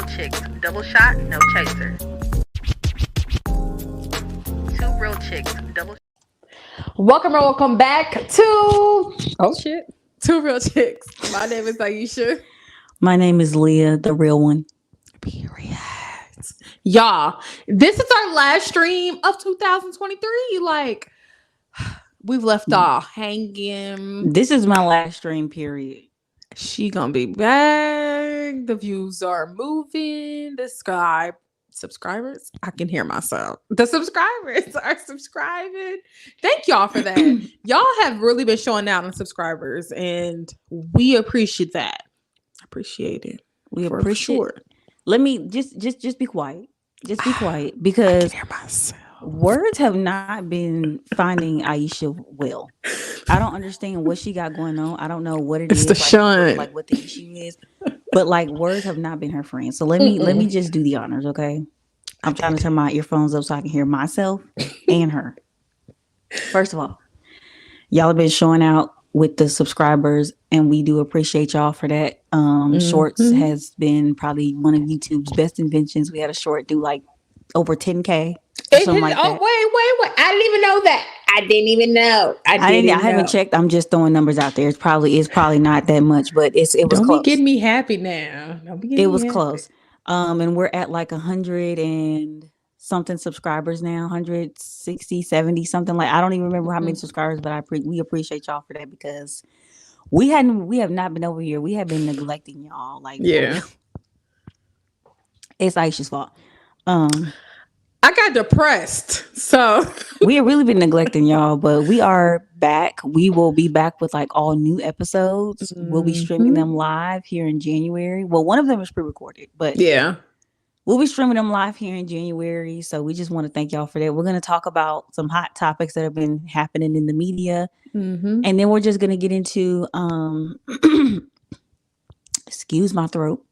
real chicks, double shot, no chaser. Two real chicks, double. Welcome back to Two Real Chicks. My name is Aisha. My name is Leah, the real one. Period. Y'all, this is our last stream of 2023. Like, we've left off hanging. This is my last stream, period. She gonna be back. The views are moving. Subscribers. I can hear myself. The subscribers are subscribing. Thank y'all for that. Y'all have really been showing out on subscribers, and we appreciate that. Appreciate it. We appreciate it. Let me just be quiet. Just be quiet because I can hear myself. Words have not been finding Aisha well. I don't understand what she got going on. I don't know what it's is. The shun. Like what the issue is. But like words have not been her friend. So let me just do the honors, okay? I'm trying to turn my earphones up so I can hear myself and her. First of all, y'all have been showing out with the subscribers, and we do appreciate y'all for that. Shorts has been probably one of YouTube's best inventions. We had a short do like over 10K. Something like that. Wait. I didn't even know that. I didn't even know. I haven't checked. I'm just throwing numbers out there. It's probably not that much, but it was Don't close. Be getting me happy now. It was close. And we're at like 100 and something subscribers now, 160, 70, something like. I don't even remember how many subscribers, but we appreciate y'all for that because we have not been over here. We have been neglecting y'all. Like, yeah, it's Aisha's fault. I got depressed, so we have really been neglecting y'all, but we are back. We will be back with like all new episodes. We'll be streaming them live here in January. Well, one of them is pre-recorded, but yeah, we'll be streaming them live here in January. So we just want to thank y'all for that. We're going to talk about some hot topics that have been happening in the media, and then we're just going to get into excuse my throat.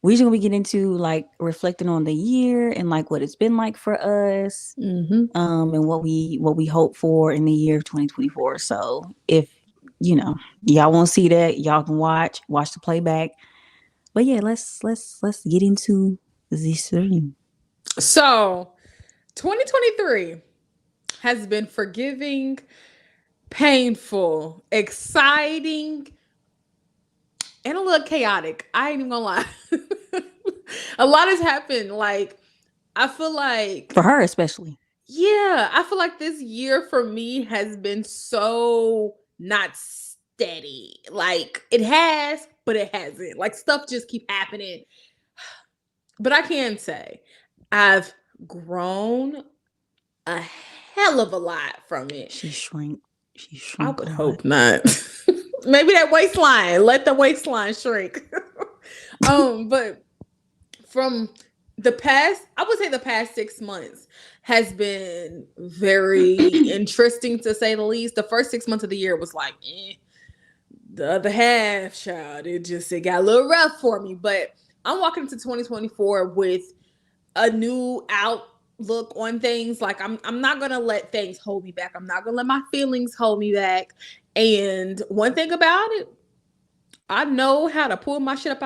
We're just gonna be getting into like reflecting on the year and like what it's been like for us, and what we hope for in the year of 2024. So if y'all want to see that, y'all can watch the playback. But yeah, let's get into this stream. So 2023 has been forgiving, painful, exciting, and a little chaotic. I ain't even gonna lie. A lot has happened. Like, I feel like for her especially. Yeah, I feel like this year for me has been so not steady. Like, it has, but it hasn't. Like, stuff just keep happening. But I can say I've grown a hell of a lot from it. She shrunk. I would hope not. Maybe that waistline. Let the waistline shrink. But from the past, I would say the past 6 months has been very interesting to say the least. The first 6 months of the year was like, the other half, child, it got a little rough for me. But I'm walking into 2024 with a new outlook on things. Like, I'm not gonna let things hold me back. I'm not gonna let my feelings hold me back. And one thing about it, I know how to pull myself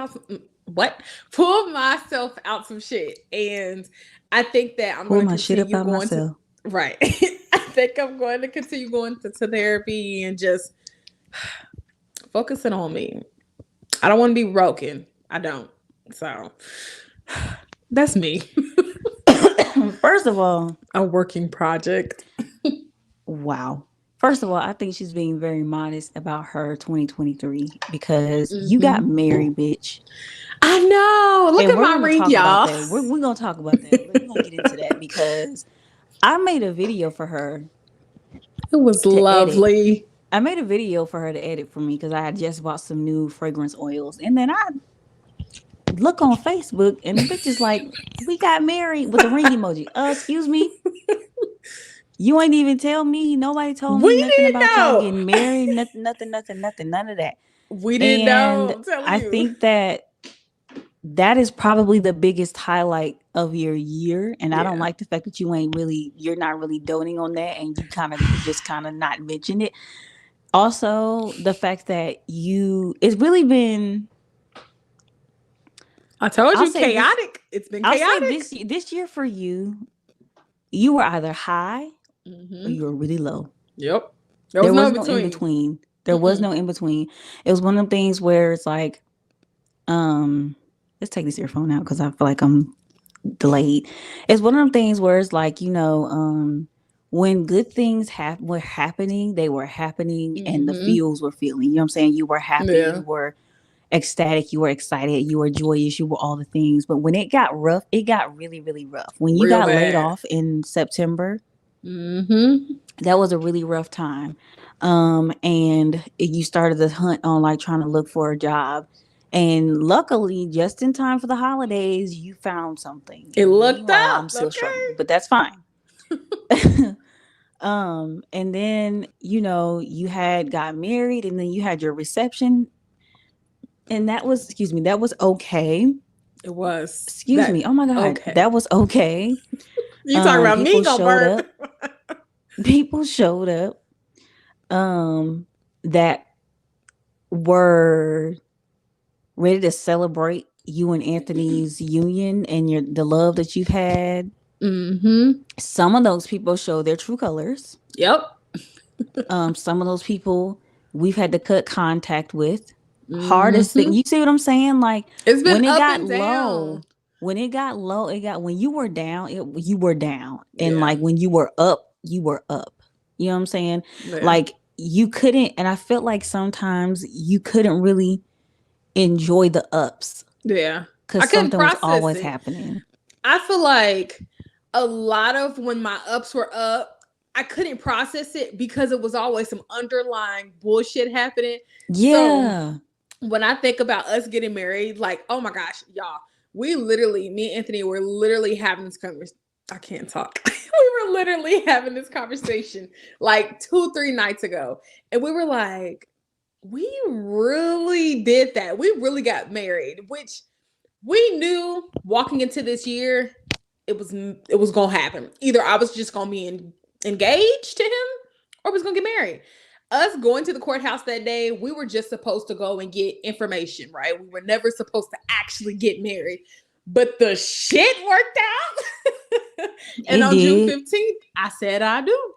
out some shit. And I think that I'm going to continue going to right. I think I'm going to continue going to therapy and just focusing on me. I don't want to be broken. I don't. So that's me. First of all, a working project. Wow. First of all, I think she's being very modest about her 2023 because you got married, bitch. I know. Look at my ring, y'all. We're going to talk about that. We're going to get into that because I made a video for her. It was lovely. Edit. I made a video for her to edit for me because I had just bought some new fragrance oils. And then I look on Facebook and the bitch is like, we got married with the ring emoji. Excuse me. You ain't even tell me. Nobody told me nothing about y'all getting married. Nothing, none of that. We didn't know. I think that is probably the biggest highlight of your year. And I don't like the fact that you're not really doting on that and you just not mention it. Also, the fact that it's really been I told I'll you, say this. chaotic. It's been I'll say chaotic. this year for you, you were either high or you were really low. Yep. There There was was no no in between. between. There was no in between. It was one of them things where it's like, let's take this earphone out because I feel like I'm delayed. It's one of them things where it's like, when good things were happening, they were happening and the feels were feeling. You know what I'm saying? You were happy, Yeah. you were ecstatic, you were excited, you were joyous, you were all the things. But when it got rough, it got really, really rough. When you Real got laid bad. off in September, that was a really rough time. And you started the hunt on like trying to look for a job. And luckily, just in time for the holidays, you found something. It looked Meanwhile, up. I'm still Okay. struggling, but that's fine. And then you had got married, and then you had your reception, and that was okay. It was. Excuse me. Oh my God, Okay. that was okay. You talking about me people gonna showed burp. up. People showed up. That were ready to celebrate you and Anthony's union and the love that you've had. Some of those people show their true colors. Yep. Some of those people we've had to cut contact with. Hardest thing. You see what I'm saying? Like, it's been when it up got and low, down. when it got low, when you were down, you were down. And Yeah. like when you were up, you were up. You know what I'm saying? Yeah. Like you couldn't, and I felt like sometimes you couldn't really enjoy the ups. Yeah. Because something was always happening. I feel like a lot of when my ups were up, I couldn't process it because it was always some underlying bullshit happening. Yeah. So when I think about us getting married, like, oh my gosh, y'all, me and Anthony were literally having this conversation. I can't talk. We were literally having this conversation like 2-3 nights ago. And we were like, we really did that. We really got married, which we knew walking into this year, it was going to happen. Either I was just going to be engaged to him or was going to get married. Us going to the courthouse that day, we were just supposed to go and get information, right? We were never supposed to actually get married. But the shit worked out. And on June 15th, I said I do,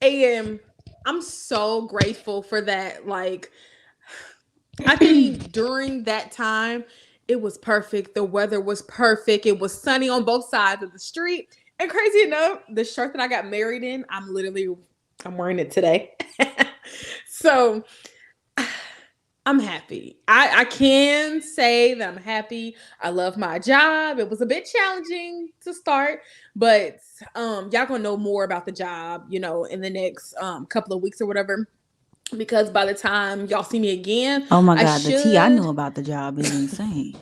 And I'm so grateful for that. Like, I think during that time, it was perfect. The weather was perfect. It was sunny on both sides of the street. And crazy enough, the shirt that I got married in, I'm wearing it today. So I'm happy. I can say that I'm happy. I love my job. It was a bit challenging to start, but y'all gonna know more about the job, in the next couple of weeks or whatever. Because by the time y'all see me again, oh my God, the tea I know about the job is insane.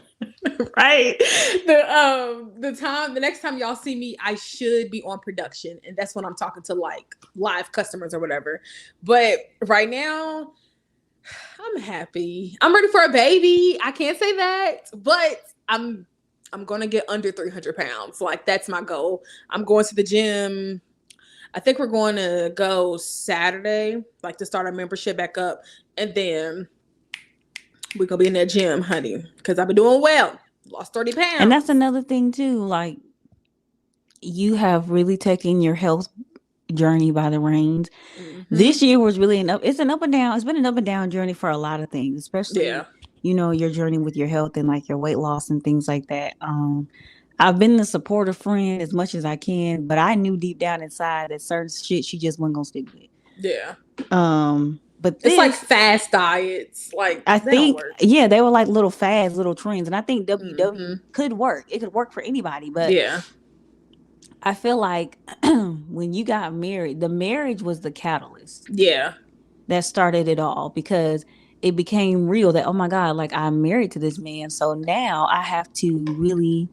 Right. The next time y'all see me, I should be on production, and that's when I'm talking to like live customers or whatever. But right now, I'm happy. I'm ready for a baby. I can't say that, but I'm gonna get under 300 pounds. Like, that's my goal. I'm going to the gym. I think we're going to go Saturday, like to start our membership back up. And then we're going to be in that gym, honey, because I've been doing well. Lost 30 pounds. And that's another thing, too. Like, you have really taken your health journey by the reins. This year was really it's an up and down. It's been an up and down journey for a lot of things, especially, your journey with your health and like your weight loss and things like that. I've been the supportive friend as much as I can, but I knew deep down inside that certain shit she just wasn't gonna stick with. Yeah. But it's like fast diets. Like, I think, they were like little fads, little trends, and I think WW could work. It could work for anybody, but I feel like when you got married, the marriage was the catalyst. Yeah. That started it all, because it became real that, oh my God, like, I'm married to this man, so now I have to really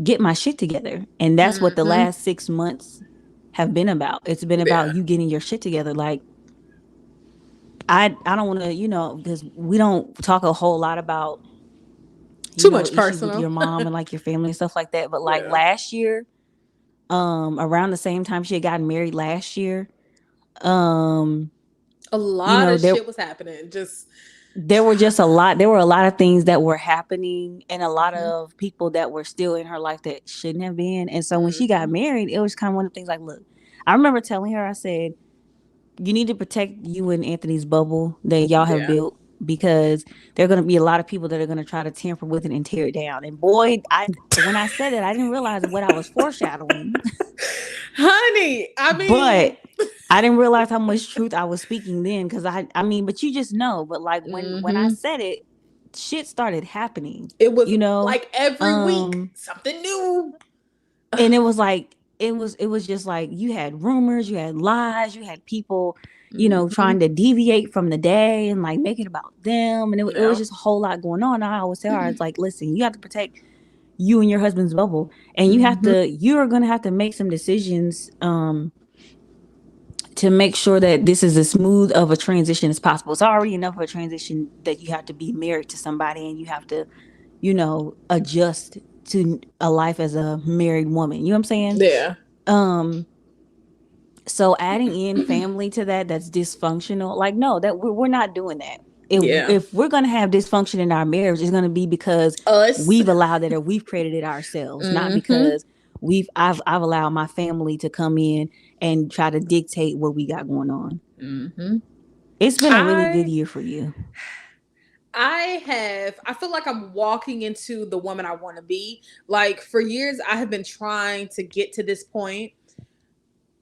get my shit together. And that's what the last 6 months have been about. It's been about you getting your shit together. Like, I don't want to, because we don't talk a whole lot about too much issues personal with your mom and like your family and stuff like that. But like last year, around the same time she had gotten married last year, a lot of shit was happening. Just there were just a lot. There were a lot of things that were happening, and a lot of people that were still in her life that shouldn't have been. And so when she got married, it was kind of one of the things like, look, I remember telling her, I said, you need to protect you and Anthony's bubble that y'all have built, because there are going to be a lot of people that are going to try to tamper with it and tear it down. And boy, when I said it, I didn't realize what I was foreshadowing. Honey, I mean, but I didn't realize how much truth I was speaking then, because I mean, but you just know. But like when I said it, shit started happening. It was, you know, like every week something new, and it was like it was just like you had rumors, you had lies, you had people, you know, trying to deviate from the day and like make it about them, and it was just a whole lot going on. I always tell her, it's like, listen, you have to protect you and your husband's bubble, and you're gonna have to make some decisions to make sure that this is as smooth of a transition as possible. It's already enough of a transition that you have to be married to somebody and you have to, you know, adjust to a life as a married woman. You know what I'm saying? Yeah. So adding in family to that's dysfunctional. Like, no, that we're not doing that. If we're gonna have dysfunction in our marriage, it's gonna be because we've allowed it or we've created it ourselves, not because I've allowed my family to come in and try to dictate what we got going on. It's been a really good year for you. I feel like I'm walking into the woman I want to be. Like, for years, I have been trying to get to this point.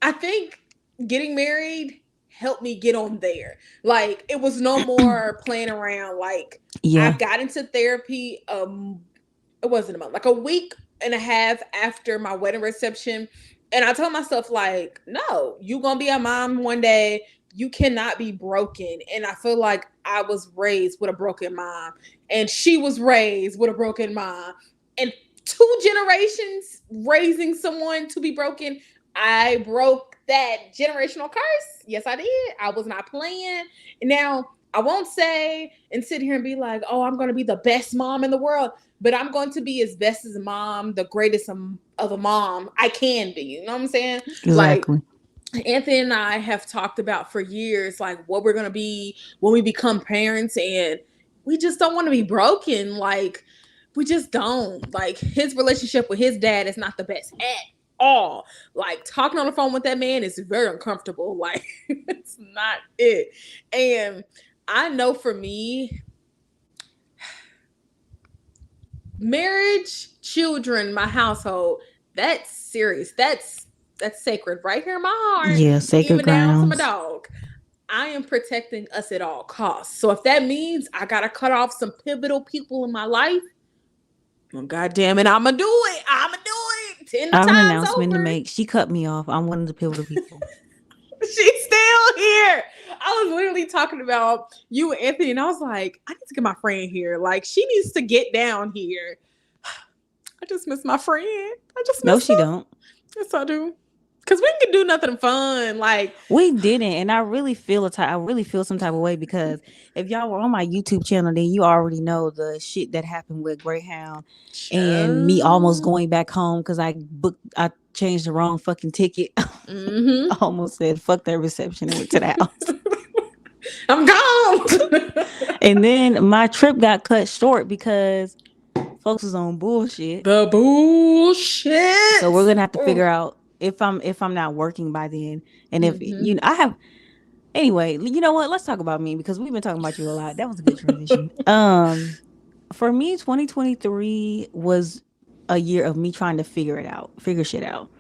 I think getting married helped me get on there. Like, it was no more playing around. Like, I got into therapy. It wasn't a month, like a week and a half after my wedding reception. And I told myself, like, no, you're going to be a mom one day. You cannot be broken. And I feel like I was raised with a broken mom, and she was raised with a broken mom. And 2 generations raising someone to be broken, I broke that generational curse. Yes, I did. I was not playing. Now, I won't say and sit here and be like, oh, I'm going to be the best mom in the world, but I'm going to be as best as a mom, the greatest of a mom I can be. You know what I'm saying? Exactly. Like, Anthony and I have talked about for years, like, what we're going to be when we become parents, and we just don't want to be broken. Like, we just don't. Like, his relationship with his dad is not the best at all. Like, talking on the phone with that man is very uncomfortable. Like, it's not it. And I know for me, marriage, children, my household, that's serious. That's sacred right here in my heart. Yeah, sacred even grounds. down to my dog. I am protecting us at all costs. So if that means I gotta cut off some pivotal people in my life, well, goddamn it, I'ma do it. 10 I have times an announcement over. to make. She cut me off. I'm one of the pivotal people. She's still here. I was literally talking about you and Anthony, and I was like, I need to get my friend here. Like, she needs to get down here. I just miss my friend. I just miss she don't. Yes, I do. Because we can do nothing fun. Like, we didn't, and I really feel some type of way, because if y'all were on my YouTube channel, then you already know the shit that happened with Greyhound and me almost going back home because I changed the wrong fucking ticket. I almost said fuck that reception and went to the house. I'm gone. And then my trip got cut short because folks was on bullshit. The bullshit. So we're gonna have to figure out if I'm not working by then, and if you know I have. Anyway, you know what? Let's talk about me, because we've been talking about you a lot. That was a good transition. For me, 2023 was a year of me trying to figure shit out.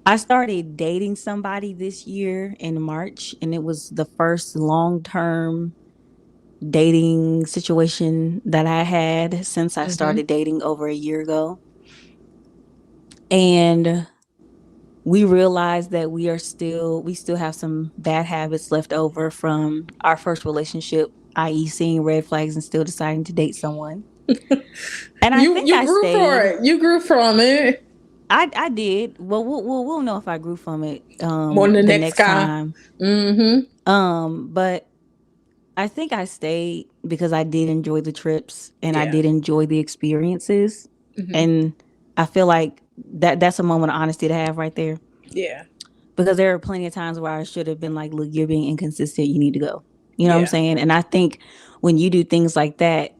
I started dating somebody this year in March, and it was the first long-term dating situation that I had since I started dating over a year ago. And we realized that we still have some bad habits left over from our first relationship, i.e. seeing red flags and still deciding to date someone. And I think I grew for it. You grew from it. I did. Well, we'll know if I grew from it more than the next time. But I think I stayed because I did enjoy the trips and I did enjoy the experiences. And I feel like that's a moment of honesty to have right there. Yeah. Because there are plenty of times where I should have been like, look, you're being inconsistent. You need to go. You know what I'm saying? And I think when you do things like that,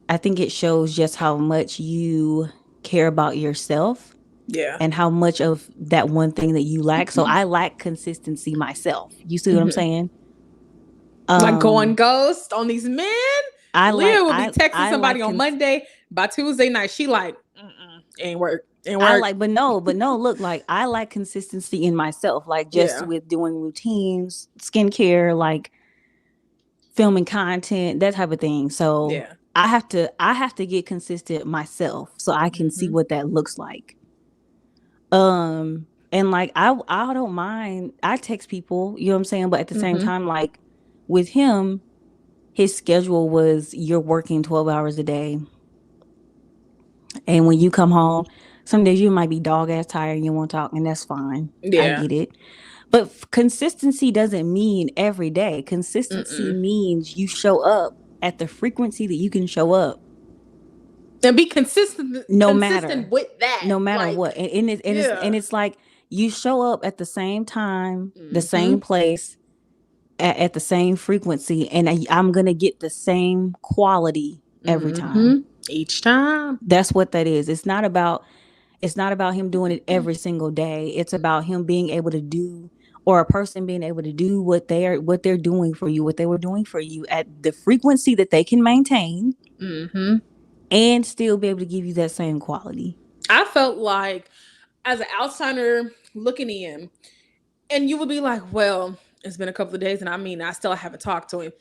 I think it shows just how much you care about yourself. Yeah. And how much of that one thing that you lack. So I lack consistency myself. You see what I'm saying? Like going ghost on these men. Leah would be texting somebody on Monday. By Tuesday night, she like, ain't work. But no, look, like I like consistency in myself. Like just with doing routines, skincare, like filming content, that type of thing. So I have to get consistent myself so I can see what that looks like. And like I don't mind. I text people, you know what I'm saying? But at the same time, like with him, his schedule was you're working 12 hours a day. And when you come home, some days you might be dog ass tired and you won't talk, and that's fine. I get it. But consistency doesn't mean every day. Consistency means you show up at the frequency that you can show up. And be consistent matter with that. No matter what. And it's like you show up at the same time, the same place, at the same frequency, and I'm going to get the same quality every time. Each time. That's what that is. It's not about him doing it every single day. It's about him being able to do, or a person being able to do what they're doing for you, what they were doing for you at the frequency that they can maintain. And still be able to give you that same quality. I felt like as an outsider looking in, and you would be like, well, it's been a couple of days, and I still haven't talked to him.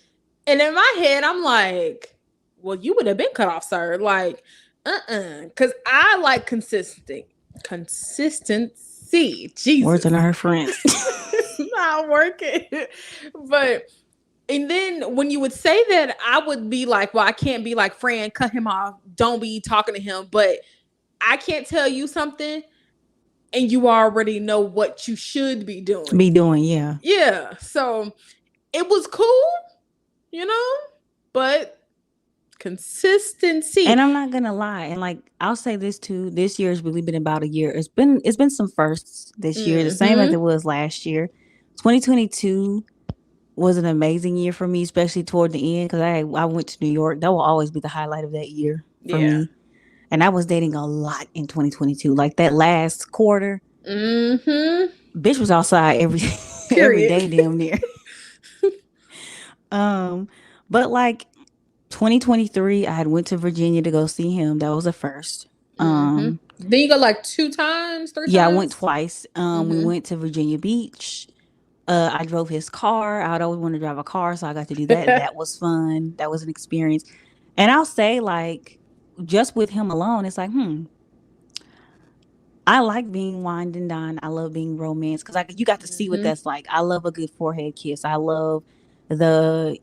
And in my head, I'm like, well, you would have been cut off, sir. Like, because I like consistency. Jesus. Words on our friends. Not working. But and then when you would say that, I would be like, well, I can't be like, Fran, cut him off. Don't be talking to him. But I can't tell you something and you already know what you should be doing. Yeah. Yeah. So it was cool, but consistency. And I'm not gonna lie. And like, I'll say this too. This year has really been about a year. It's been some firsts this year, the same as it was last year. 2022 was an amazing year for me, especially toward the end, because I went to New York. That will always be the highlight of that year for me. And I was dating a lot in 2022. Like that last quarter, bitch was outside every day damn near. But like 2023, I had went to Virginia to go see him. That was a first. Then you go like 2 times, 3 times? Yeah, I went twice. We went to Virginia Beach. I drove his car. I'd always want to drive a car, so I got to do that. That was fun. That was an experience. And I'll say, like, just with him alone, it's like, I like being wined and dined. I love being romance because you got to see what that's like. I love a good forehead kiss. I love the,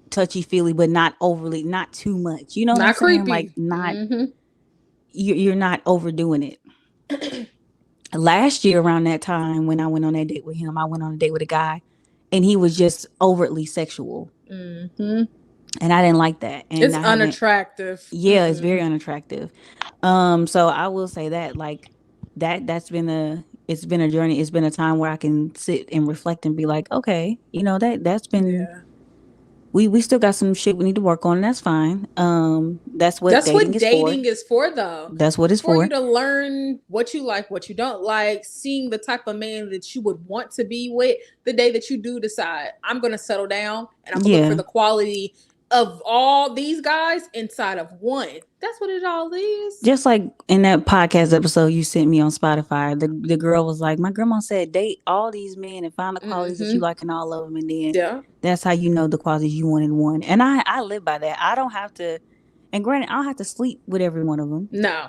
touchy feely, but not overly, not too much. You know, not creepy. Like not, you're not overdoing it. Last year around that time when I went on that date with him, I went on a date with a guy and he was just overtly sexual. And I didn't like that. And it's unattractive. Yeah, it's very unattractive. So I will say that like it's been a journey. It's been a time where I can sit and reflect and be like, okay, that's been we still got some shit we need to work on, and that's fine. That's what dating is for, though. That's what it's for. For you to learn what you like, what you don't like, seeing the type of man that you would want to be with the day that you do decide, I'm going to settle down and I'm going to look for the quality of all these guys inside of one. That's what it all is. Just like in that podcast episode you sent me on Spotify, the girl was like, my grandma said, date all these men and find the qualities that you like in all of them, and then that's how you know the qualities you want in one. And I live by that. I don't have to, and granted, I don't have to sleep with every one of them. No,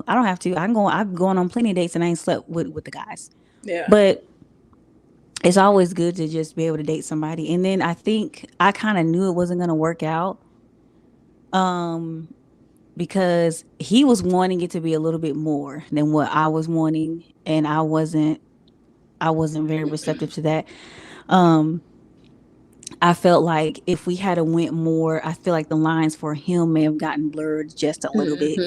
I don't have to. I'm going on plenty of dates and I ain't slept with the guys. Yeah, but it's always good to just be able to date somebody. And then I think I kind of knew it wasn't going to work out. Because he was wanting it to be a little bit more than what I was wanting. And I wasn't very receptive to that. I felt like if we had went more, I feel like the lines for him may have gotten blurred just a little bit.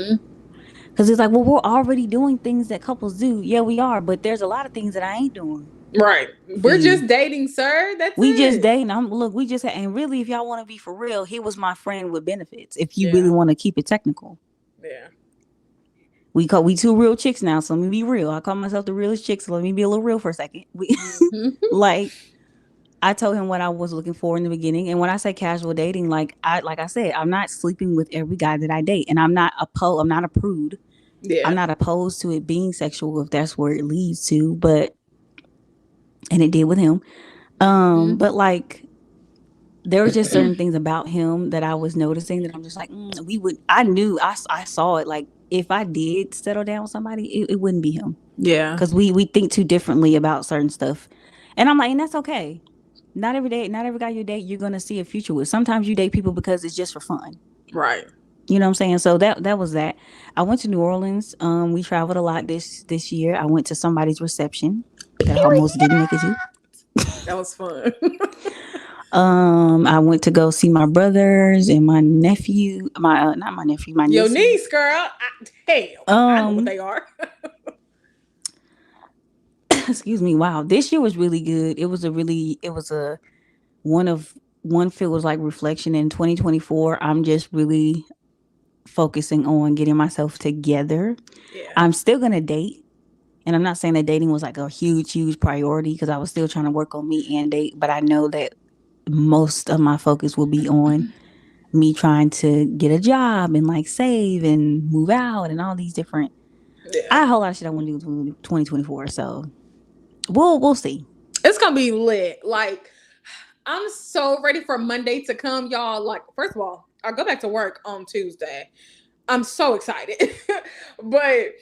Because it's like, well, we're already doing things that couples do. Yeah, we are. But there's a lot of things that I ain't doing. Right. We're just dating, sir. That's We it. just dating. We just, and really, if y'all want to be for real, he was my friend with benefits. If you Yeah. really want to keep it technical. Yeah. We two real chicks now, so let me be real. I call myself the realest chick, so let me be a little real for a second. Like, I told him what I was looking for in the beginning, and when I say casual dating, like I said, I'm not sleeping with every guy that I date, and I'm not a prude. Yeah. I'm not opposed to it being sexual if that's where it leads to, but and it did with him. But like, there were just certain things about him that I was noticing that I'm just like, I saw it. Like, if I did settle down with somebody, it wouldn't be him. Yeah. Because we think too differently about certain stuff. And I'm like, and that's okay. Not every guy you date, you're going to see a future with. Sometimes you date people because it's just for fun. Right. You know what I'm saying? So that was that. I went to New Orleans. We traveled a lot this year. I went to somebody's reception that I almost didn't make it to. That was fun. I went to go see my brothers and my nephew. My not my nephew, my Your niece. niece, girl. I know what they are. Excuse me. Wow, this year was really good. It was a one feel was like reflection in 2024. I'm just really focusing on getting myself together. Yeah. I'm still gonna date. And I'm not saying that dating was like a huge priority because I was still trying to work on me and date. But I know that most of my focus will be on me trying to get a job and like save and move out and all these different. Yeah. I have a whole lot of shit I want to do in 2024. So we'll see. It's gonna be lit. Like, I'm so ready for Monday to come, y'all. Like, first of all, I'll go back to work on Tuesday. I'm so excited. But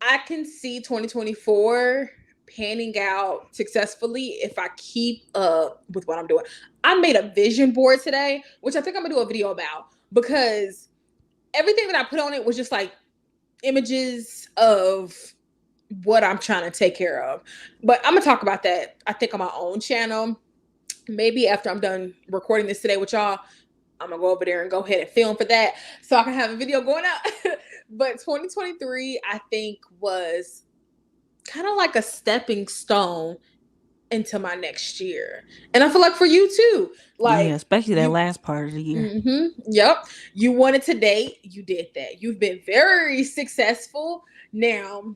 I can see 2024 panning out successfully if I keep up with what I'm doing. I made a vision board today, which I think I'm gonna do a video about, because everything that I put on it was just like images of what I'm trying to take care of. But I'm gonna talk about that, I think, on my own channel. Maybe after I'm done recording this today with y'all, I'm gonna go over there and go ahead and film for that so I can have a video going out. But 2023, I think, was kind of like a stepping stone into my next year. And I feel like for you too. Like, yeah, especially that last part of the year. Yep. You wanted to date, you did that. You've been very successful. Now,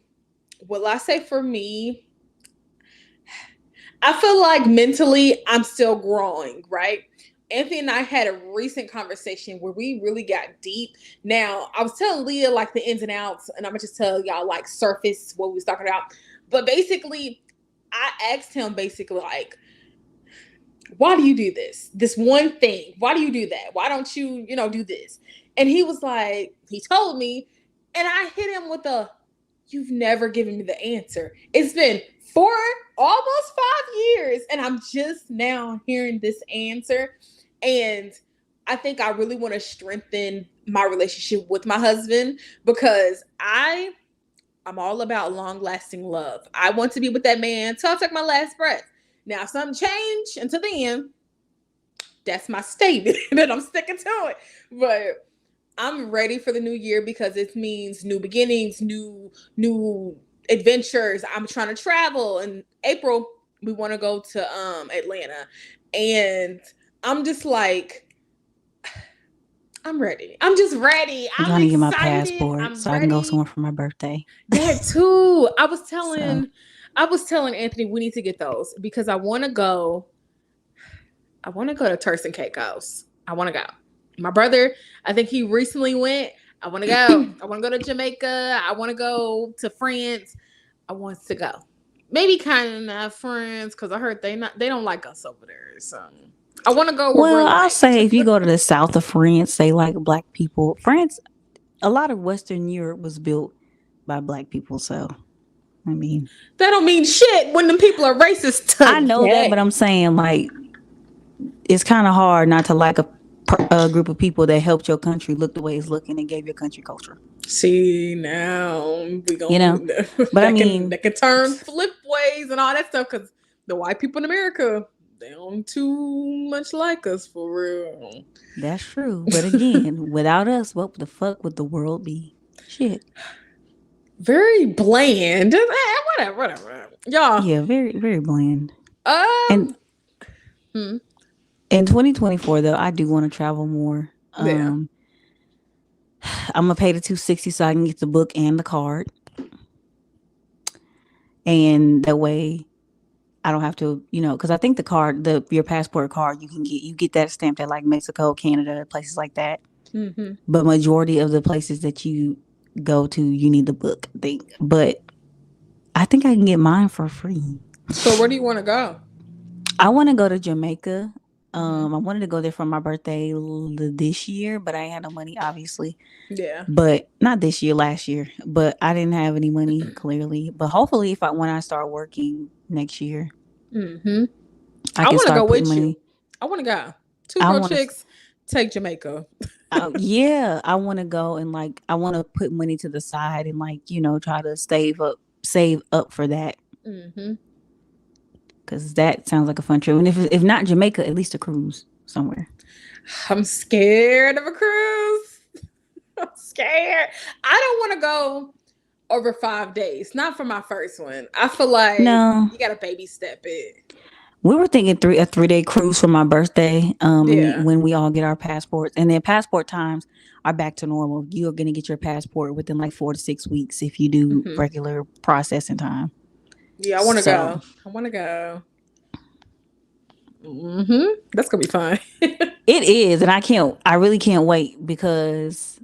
will I say for me, I feel like mentally I'm still growing, right? Anthony and I had a recent conversation where we really got deep. Now, I was telling Leah like the ins and outs, and I'm gonna just tell y'all like surface what we was talking about. But basically, I asked him basically like, why do you do this? This one thing. Why do you do that? Why don't you, do this? And he was like, he told me, and I hit him with you've never given me the answer. It's been almost 5 years, and I'm just now hearing this answer. And I think I really want to strengthen my relationship with my husband, because I'm all about long-lasting love. I want to be with that man till I take my last breath. Now, if something change until then, that's my statement, and I'm sticking to it. But I'm ready for the new year because it means new beginnings, new adventures. I'm trying to travel. In April, we want to go to Atlanta. And I'm just like, I'm ready. I'm just ready. I'm trying to get my excited. passport so I can go somewhere for my birthday. That too. I was telling Anthony we need to get those because I want to go to Turks and Caicos. I want to go. My brother, I think he recently went. I want to go. I want to go to Jamaica. I want to go to France. I want to go. Maybe kind of not France because I heard they don't like us over there. So I want to go. Well, I'll say if you go to the south of France, they like black people. France, a lot of Western Europe was built by black people. So, I mean, that don't mean shit when them people are racist. Today. I know that, but I'm saying like it's kind of hard not to like a group of people that helped your country look the way it's looking and gave your country culture. See, now we gonna, but I mean, that can turn flip ways and all that stuff because the white people in America, they don't too much like us for real. That's true. But again, without us, what the fuck would the world be? Shit. Very bland. Whatever. Y'all. Yeah, very, very bland. Um. And in 2024, though, I do want to travel more. Yeah. I'm gonna pay the $260 so I can get the book and the card, and that way I don't have to, because I think the card, your passport card, you get that stamped at like Mexico, Canada, places like that. Mm-hmm. But majority of the places that you go to, you need the book thing. But I think I can get mine for free. So where do you want to go? I want to go to Jamaica. I wanted to go there for my birthday this year, but I ain't had no money, obviously. Yeah. But not this year, last year. But I didn't have any money, clearly. But hopefully, when I start working next year, I want to go with you. I want to go. Two girl chicks take Jamaica. Yeah, I want to go and I want to put money to the side and try to save up for that. Because that sounds like a fun trip. And if not Jamaica, at least a cruise somewhere. I'm scared of a cruise. I'm scared. I don't want to go over 5 days. Not for my first one. I feel like you got to baby step it. We were thinking a 3-day cruise for my birthday. When we all get our passports, and then passport times are back to normal. You're gonna get your passport within like 4 to 6 weeks if you do regular processing time. Yeah, I want to go. I want to go. That's gonna be fun. It is, and I really can't wait because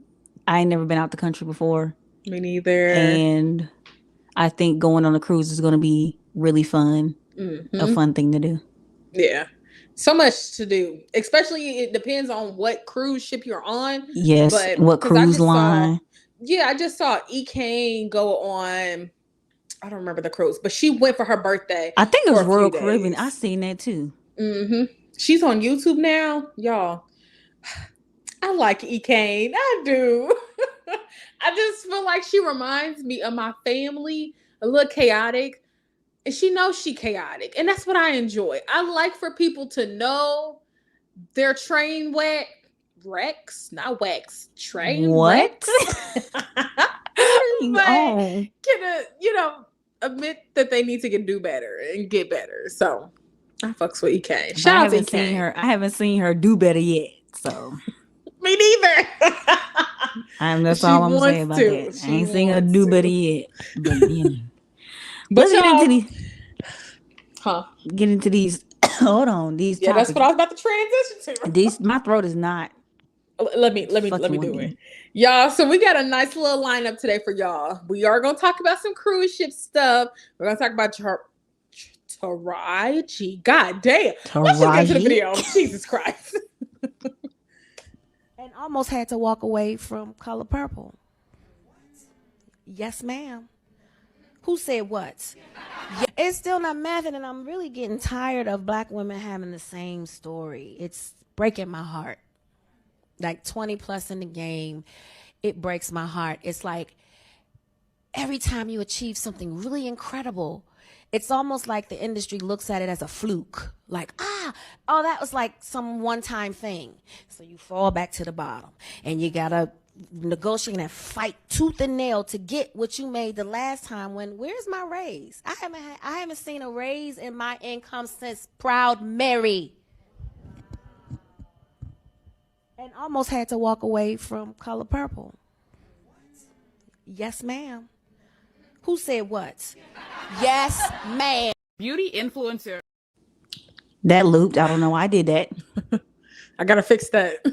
I ain't never been out the country before. Me neither. And I think going on a cruise is gonna be really fun. A fun thing to do. Yeah. So much to do. Especially it depends on what cruise ship you're on. Yes. But what cruise line. I just saw Kane go on, I don't remember the cruise, but she went for her birthday. I think it was Royal Caribbean. I seen that too. She's on YouTube now. Y'all. I like Kane. I do. I just feel like she reminds me of my family. A little chaotic. And she knows she chaotic. And that's what I enjoy. I like for people to know their train wrecks. Not wax. Train wrecks. Admit that they need to do better and get better. So I fucks with EK. Shout out to EK. I haven't seen her do better yet. So me neither. That's all I'm saying about that. I ain't seen her do better yet. But let's get into these. Hold on, these. Yeah, topics. That's what I was about to transition to. My throat is not. Let me do it, y'all. So we got a nice little lineup today for y'all. We are gonna talk about some cruise ship stuff. We're gonna talk about Taraji. God damn. Let's just get to the video. Jesus Christ. And almost had to walk away from Color Purple. Yes, ma'am. Who said what? Yeah. It's still not mathing, and I'm really getting tired of black women having the same story. It's breaking my heart. Like 20 plus in the game, it breaks my heart. It's like every time you achieve something really incredible, it's almost like the industry looks at it as a fluke. Like, that was like some one-time thing. So you fall back to the bottom, and you gotta negotiate and fight tooth and nail to get what you made the last time. Where's my raise? I haven't seen a raise in my income since Proud Mary. And almost had to walk away from Color Purple. Yes, ma'am. Who said what? Yes, ma'am. Beauty influencer. That looped. I don't know why I did that. I gotta fix that.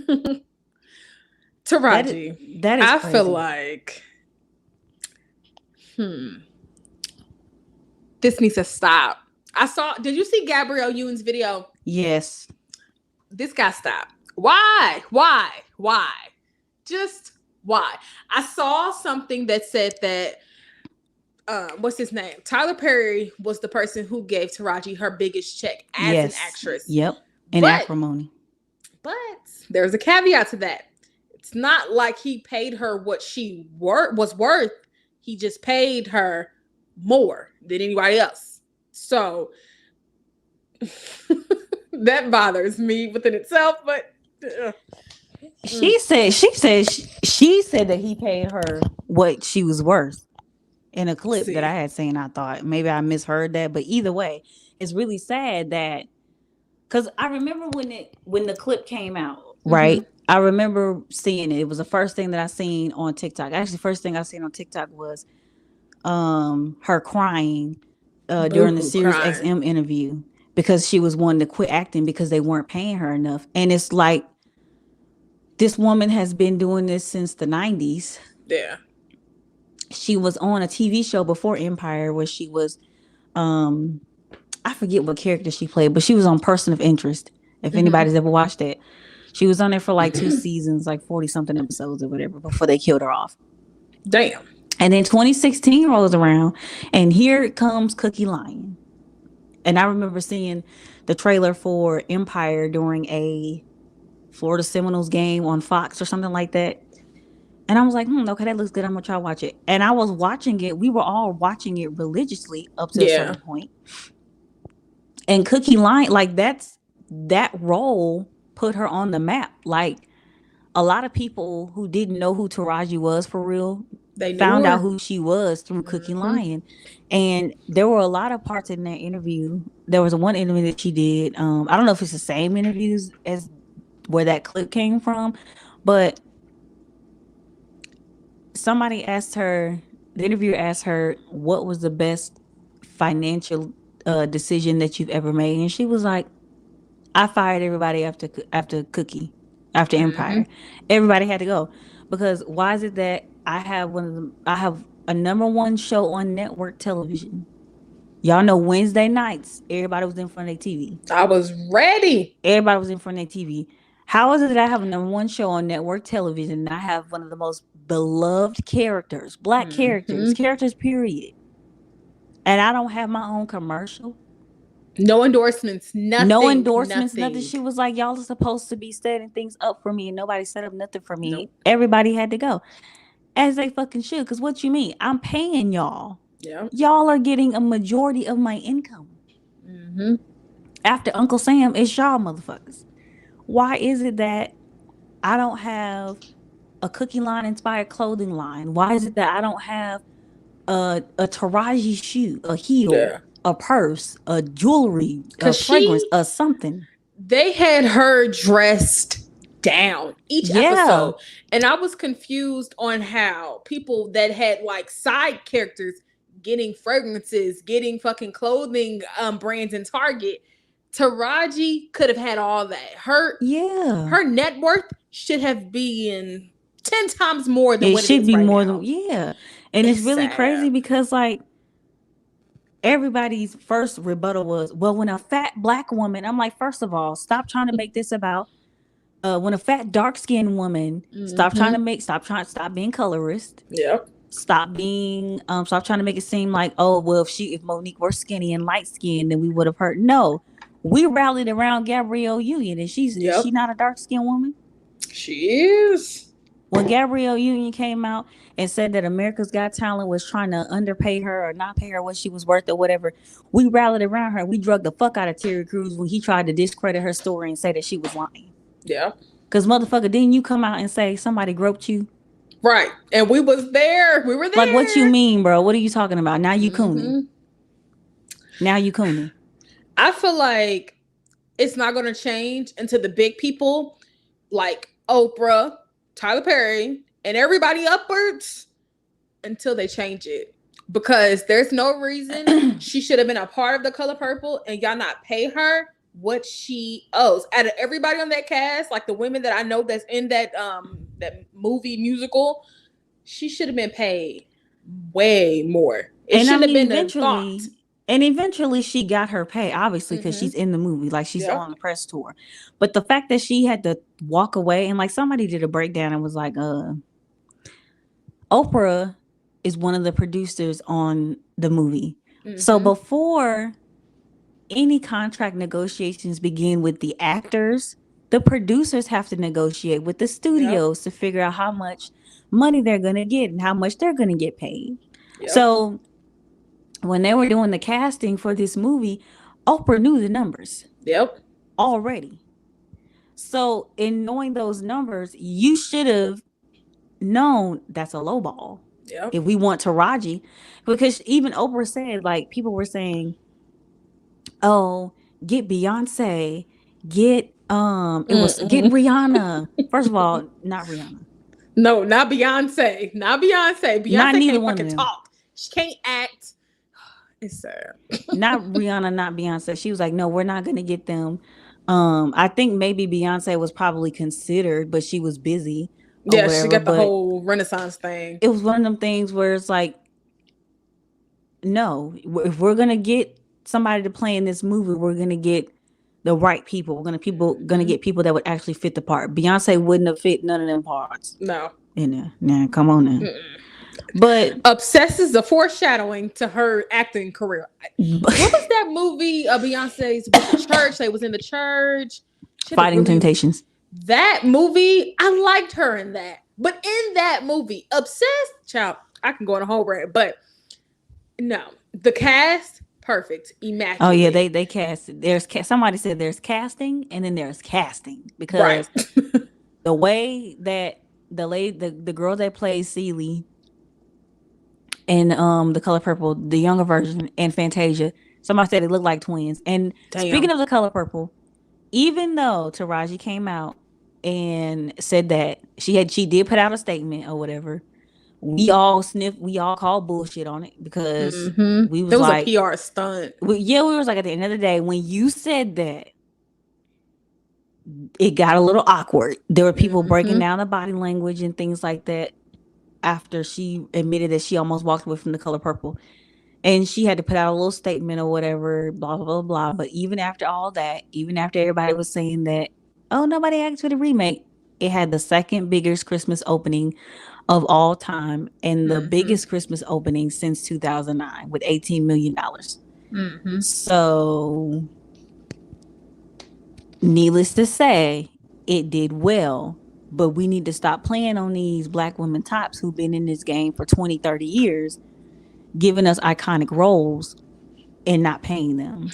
Taraji. That is I crazy. feel like this needs to stop. Did you see Gabrielle Union's video? Yes. This guy stopped. Why? Just why? I saw something that said that what's his name? Tyler Perry was the person who gave Taraji her biggest check as an actress. Yep. And acrimony. But there's a caveat to that. It's not like he paid her what she was worth. He just paid her more than anybody else. So that bothers me within itself, but she said that he paid her what she was worth. in a clip that I had seen. I thought maybe I misheard that, but either way, it's really sad that because I remember when the clip came out, right? I remember seeing it. It was the first thing that I seen on TikTok. Actually, the first thing I seen on TikTok was her crying during the Sirius XM interview because she was wanting to quit acting because they weren't paying her enough. And it's like this woman has been doing this since the 90s. Yeah. She was on a TV show before Empire where she was I forget what character she played, but she was on Person of Interest. If anybody's ever watched it, she was on there for like 2 seasons, like 40 something episodes or whatever before they killed her off. Damn. And then 2016 rolls around and here comes Cookie lying. And I remember seeing the trailer for Empire during a Florida Seminoles game on Fox or something like that. And I was like, okay, that looks good. I'm going to try to watch it. And I was watching it. We were all watching it religiously up to a certain point. And Cookie lying, like that role put her on the map. Like a lot of people who didn't know who Taraji was for real, they found out who she was through Cookie lying. And there were a lot of parts in that interview. There was one interview that she did. I don't know if it's the same interviews as where that clip came from, but somebody asked her, the interviewer asked her, what was the best financial decision that you've ever made? And she was like, I fired everybody after Cookie, after Empire. Everybody had to go. Because why is it that I have a #1 show on network television? Y'all know Wednesday nights, everybody was in front of their TV. I was ready. Everybody was in front of their TV. How is it that I have a #1 show on network television and I have one of the most beloved characters, black characters, period, and I don't have my own commercial? No endorsements, nothing. Nothing. She was like, y'all are supposed to be setting things up for me, and nobody set up nothing for me. Everybody had to go. As they fucking should, because what you mean? I'm paying y'all. Yeah. Y'all are getting a majority of my income. After Uncle Sam, it's y'all motherfuckers. Why is it that I don't have a Cookie line inspired clothing line? Why is it that I don't have a Taraji shoe, a heel, a purse, a jewelry, a fragrance, a something? They had her dressed down each episode, and I was confused on how people that had like side characters getting fragrances, getting fucking clothing brands in Target. Taraji could have had all that. Her net worth should have been 10 times more than what it should be right more now. And it's really sad. Crazy because like everybody's first rebuttal was, well, when a fat black woman, I'm like, first of all, stop trying to make this about when a fat dark-skinned woman, stop being colorist. Stop trying to make it seem like, oh, well, if Monique were skinny and light-skinned, then we would have heard. No, we rallied around Gabrielle Union, and is she not a dark-skinned woman? She is. When Gabrielle Union came out and said that America's Got Talent was trying to underpay her or not pay her what she was worth or whatever, we rallied around her. We drugged the fuck out of Terry Crews when he tried to discredit her story and say that she was lying. Yeah. Because motherfucker, didn't you come out and say somebody groped you? Right. And we was there. We were there. Like, what you mean, bro? What are you talking about? Now you cooning. Now you cooning. I feel like it's not going to change until the big people like Oprah, Tyler Perry, and everybody upwards until they change it. Because there's no reason she should have been a part of The Color Purple and y'all not pay her what she owes. Out of everybody on that cast, like the women that I know that's in that that movie musical, she should have been paid way more. It should have been eventually. And eventually she got her pay, obviously, because she's in the movie, like she's on the press tour. But the fact that she had to walk away, and like somebody did a breakdown and was like, Oprah is one of the producers on the movie. So before any contract negotiations begin with the actors, the producers have to negotiate with the studios to figure out how much money they're going to get and how much they're going to get paid. So when they were doing the casting for this movie, Oprah knew the numbers. Already. So in knowing those numbers, you should have known that's a low ball. Yep. If we want Taraji, because even Oprah said, like, people were saying, oh, get Beyonce, get get Rihanna. First of all, not Rihanna. No, not Beyonce. Not Beyonce. Not Beyonce neither can't one of fucking them. talk. She can't act. It's sad. Not Rihanna, not Beyonce. She was like, no, we're not gonna get them. I think maybe Beyonce was probably considered, but she was busy or Yeah, she whatever. got the But whole Renaissance thing. it was one of them things where it's like, no, if we're gonna get somebody to play in this movie, we're gonna get the right people. We're gonna get people that would actually fit the part. Beyonce wouldn't have fit none of them parts. No. In there. Now, come on now. But Obsessed is a foreshadowing to her acting career. What was that movie of Beyonce's with the church? They was in the church. Fighting Temptations. That movie, I liked her in that. But in that movie, Obsessed, child, I can go on a whole rant, but no, the cast, perfect, immaculate. Oh yeah, they cast. Somebody said there's casting, and then there's casting, because the way that the girl that plays Celie in The Color Purple, the younger version, and Fantasia, somebody said they look like twins. And speaking of The Color Purple, even though Taraji came out and said that she did put out a statement or whatever, we all called bullshit on it, because we was like, a PR stunt. We was like, at the end of the day, when you said that, it got a little awkward. There were people breaking down the body language and things like that after she admitted that she almost walked away from The Color Purple, and she had to put out a little statement or whatever, blah blah blah blah. But even after all that, even after everybody was saying that, oh, nobody asked for the remake, it had the second biggest Christmas opening of all time, and the biggest Christmas opening since 2009 with $18 million. So, needless to say, it did well, but we need to stop playing on these black women tops who've been in this game for 20, 30 years, giving us iconic roles and not paying them.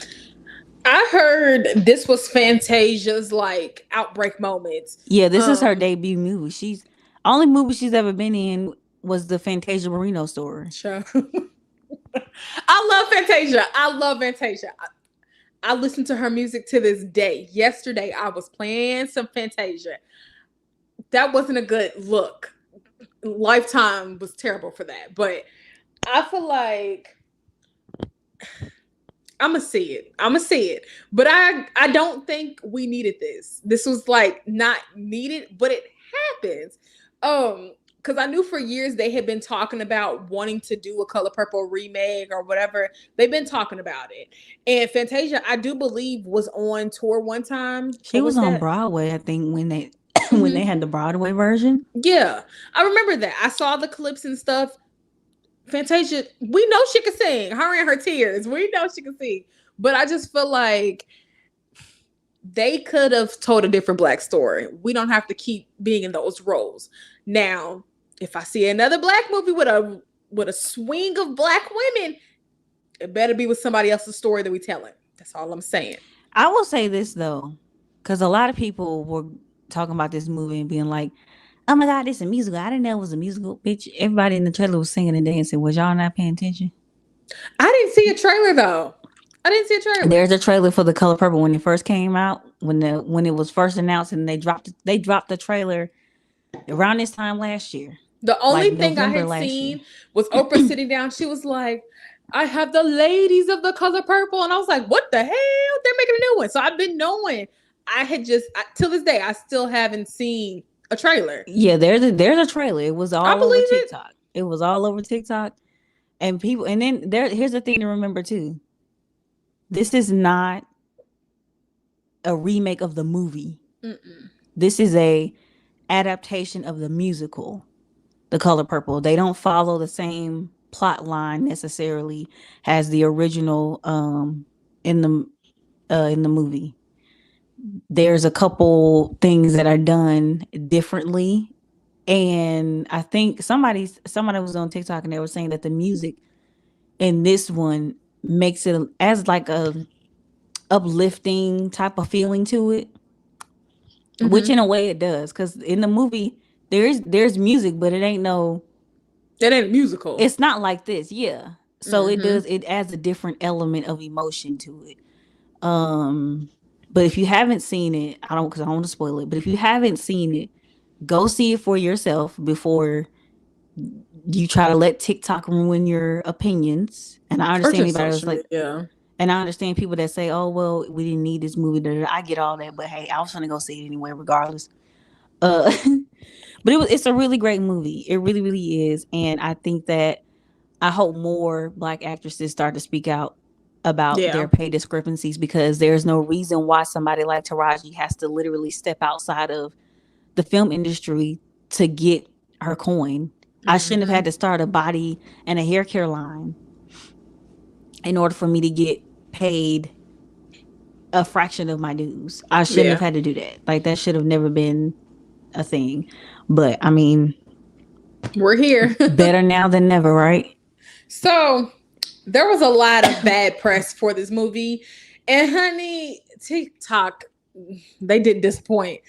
I heard this was Fantasia's like outbreak moments. Yeah, this is her debut movie. Only movie she's ever been in was the Fantasia Marino story. Sure. I love Fantasia. I listen to her music to this day. Yesterday, I was playing some Fantasia. That wasn't a good look. Lifetime was terrible for that. But I feel like I'm going to see it. But I don't think we needed this. This was like not needed, but it happens. Because I knew for years they had been talking about wanting to do a Color Purple remake or whatever. They've been talking about it. And Fantasia, I do believe, was on tour one time. She was on Broadway, I think, when they when they had the Broadway version. Yeah, I remember that. I saw the clips and stuff. Fantasia, we know she can sing. Her and her tears, we know she can sing. But I just feel like they could have told a different black story. We don't have to keep being in those roles. Now, if I see another black movie with a swing of black women, it better be with somebody else's story that we telling. That's all I'm saying. I will say this though, because a lot of people were talking about this movie and being like, oh my God, it's a musical. I didn't know it was a musical. Bitch, everybody in the trailer was singing and dancing. Was y'all not paying attention? I didn't see a trailer though. There's a trailer for The Color Purple when it first came out, when it was first announced, and they dropped the trailer around this time last year. The only thing I had seen was Oprah sitting down. She was like, I have the ladies of The Color Purple. And I was like, what the hell? They're making a new one. So I've been knowing. Till this day, I still haven't seen a trailer. Yeah, there's a trailer. It was all over TikTok. It was all over TikTok. And people, and then here's the thing to remember too. This is not a remake of the movie. This is a adaptation of the musical, The Color Purple. They don't follow the same plot line necessarily as the original in the movie. There's a couple things that are done differently, and I think somebody was on TikTok and they were saying that the music in this one makes it as like a uplifting type of feeling to it, which in a way it does, because in the movie there's music, but it ain't no That ain't a musical. It's not like this, yeah. So it adds a different element of emotion to it. But if you haven't seen it, because I don't want to spoil it, but if you haven't seen it, go see it for yourself before you try to let TikTok ruin your opinions. And I understand anybody that's like, and I understand people that say, "Oh, well, we didn't need this movie." I get all that, but hey, I was trying to go see it anyway, regardless. But it's a really great movie. It really, really is, and I think that I hope more Black actresses start to speak out about their pay discrepancies, because there's no reason why somebody like Taraji has to literally step outside of the film industry to get her coin. I shouldn't have had to start a body and a hair care line in order for me to get paid a fraction of my dues. I shouldn't have had to do that. Like, that should have never been a thing. But I mean, we're here. Better now than never, right? So there was a lot of bad press for this movie, and honey, TikTok, they did disappoint.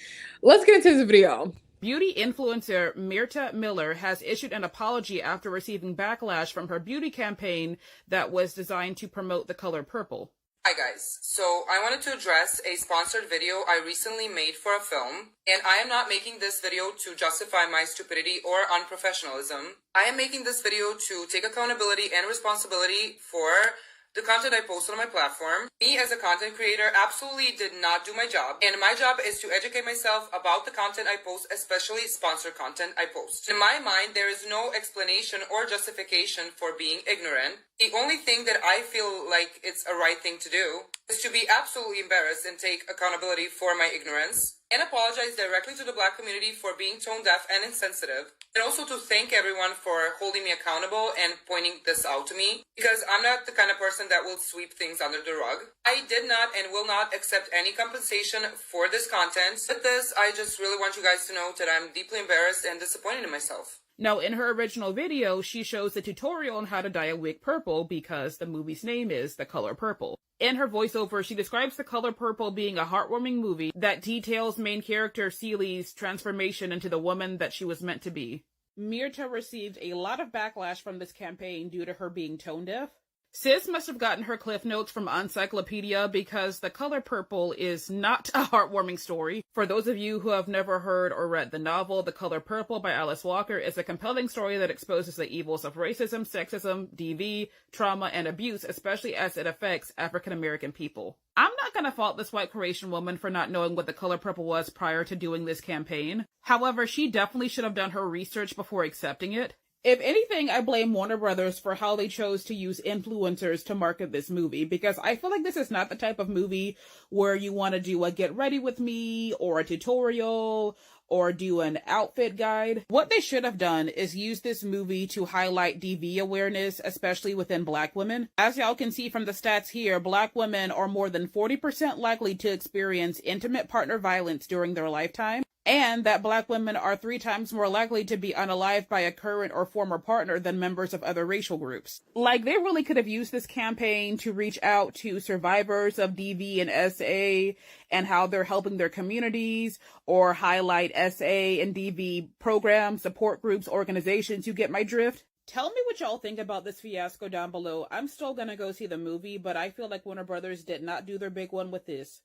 Let's get into this video. Beauty influencer Myrta Miller has issued an apology after receiving backlash from her beauty campaign that was designed to promote the color purple. Hi guys, so I wanted to address a sponsored video I recently made for a film, and I am not making this video to justify my stupidity or unprofessionalism. I am making this video to take accountability and responsibility for the content I posted on my platform. Me as a content creator absolutely did not do my job, and my job is to educate myself about the content I post, especially sponsored content I post. In my mind, there is no explanation or justification for being ignorant. The only thing that I feel like it's a right thing to do is to be absolutely embarrassed and take accountability for my ignorance, and apologize directly to the Black community for being tone deaf and insensitive, and also to thank everyone for holding me accountable and pointing this out to me, because I'm not the kind of person that will sweep things under the rug. I did not and will not accept any compensation for this content. With this, I just really want you guys to know that I'm deeply embarrassed and disappointed in myself. Now, in her original video, she shows the tutorial on how to dye a wig purple because the movie's name is The Color Purple. In her voiceover, she describes The Color Purple being a heartwarming movie that details main character Celie's transformation into the woman that she was meant to be. Myrta received a lot of backlash from this campaign due to her being tone deaf. Sis must have gotten her cliff notes from Encyclopedia, because The Color Purple is not a heartwarming story. For those of you who have never heard or read the novel, The Color Purple by Alice Walker is a compelling story that exposes the evils of racism, sexism, DV, trauma, and abuse, especially as it affects African American people. I'm not going to fault this white Croatian woman for not knowing what The Color Purple was prior to doing this campaign. However, she definitely should have done her research before accepting it. If anything, I blame Warner Brothers for how they chose to use influencers to market this movie, because I feel like this is not the type of movie where you want to do a get ready with me or a tutorial or do an outfit guide. What they should have done is use this movie to highlight DV awareness, especially within Black women. As y'all can see from the stats here, Black women are more than 40% likely to experience intimate partner violence during their lifetime, and that Black women are 3 times more likely to be unalived by a current or former partner than members of other racial groups. Like, they really could have used this campaign to reach out to survivors of DV and SA and how they're helping their communities, or highlight SA and DV programs, support groups, organizations. You get my drift? Tell me what y'all think about this fiasco down below. I'm still gonna go see the movie, but I feel like Warner Brothers did not do their big one with this.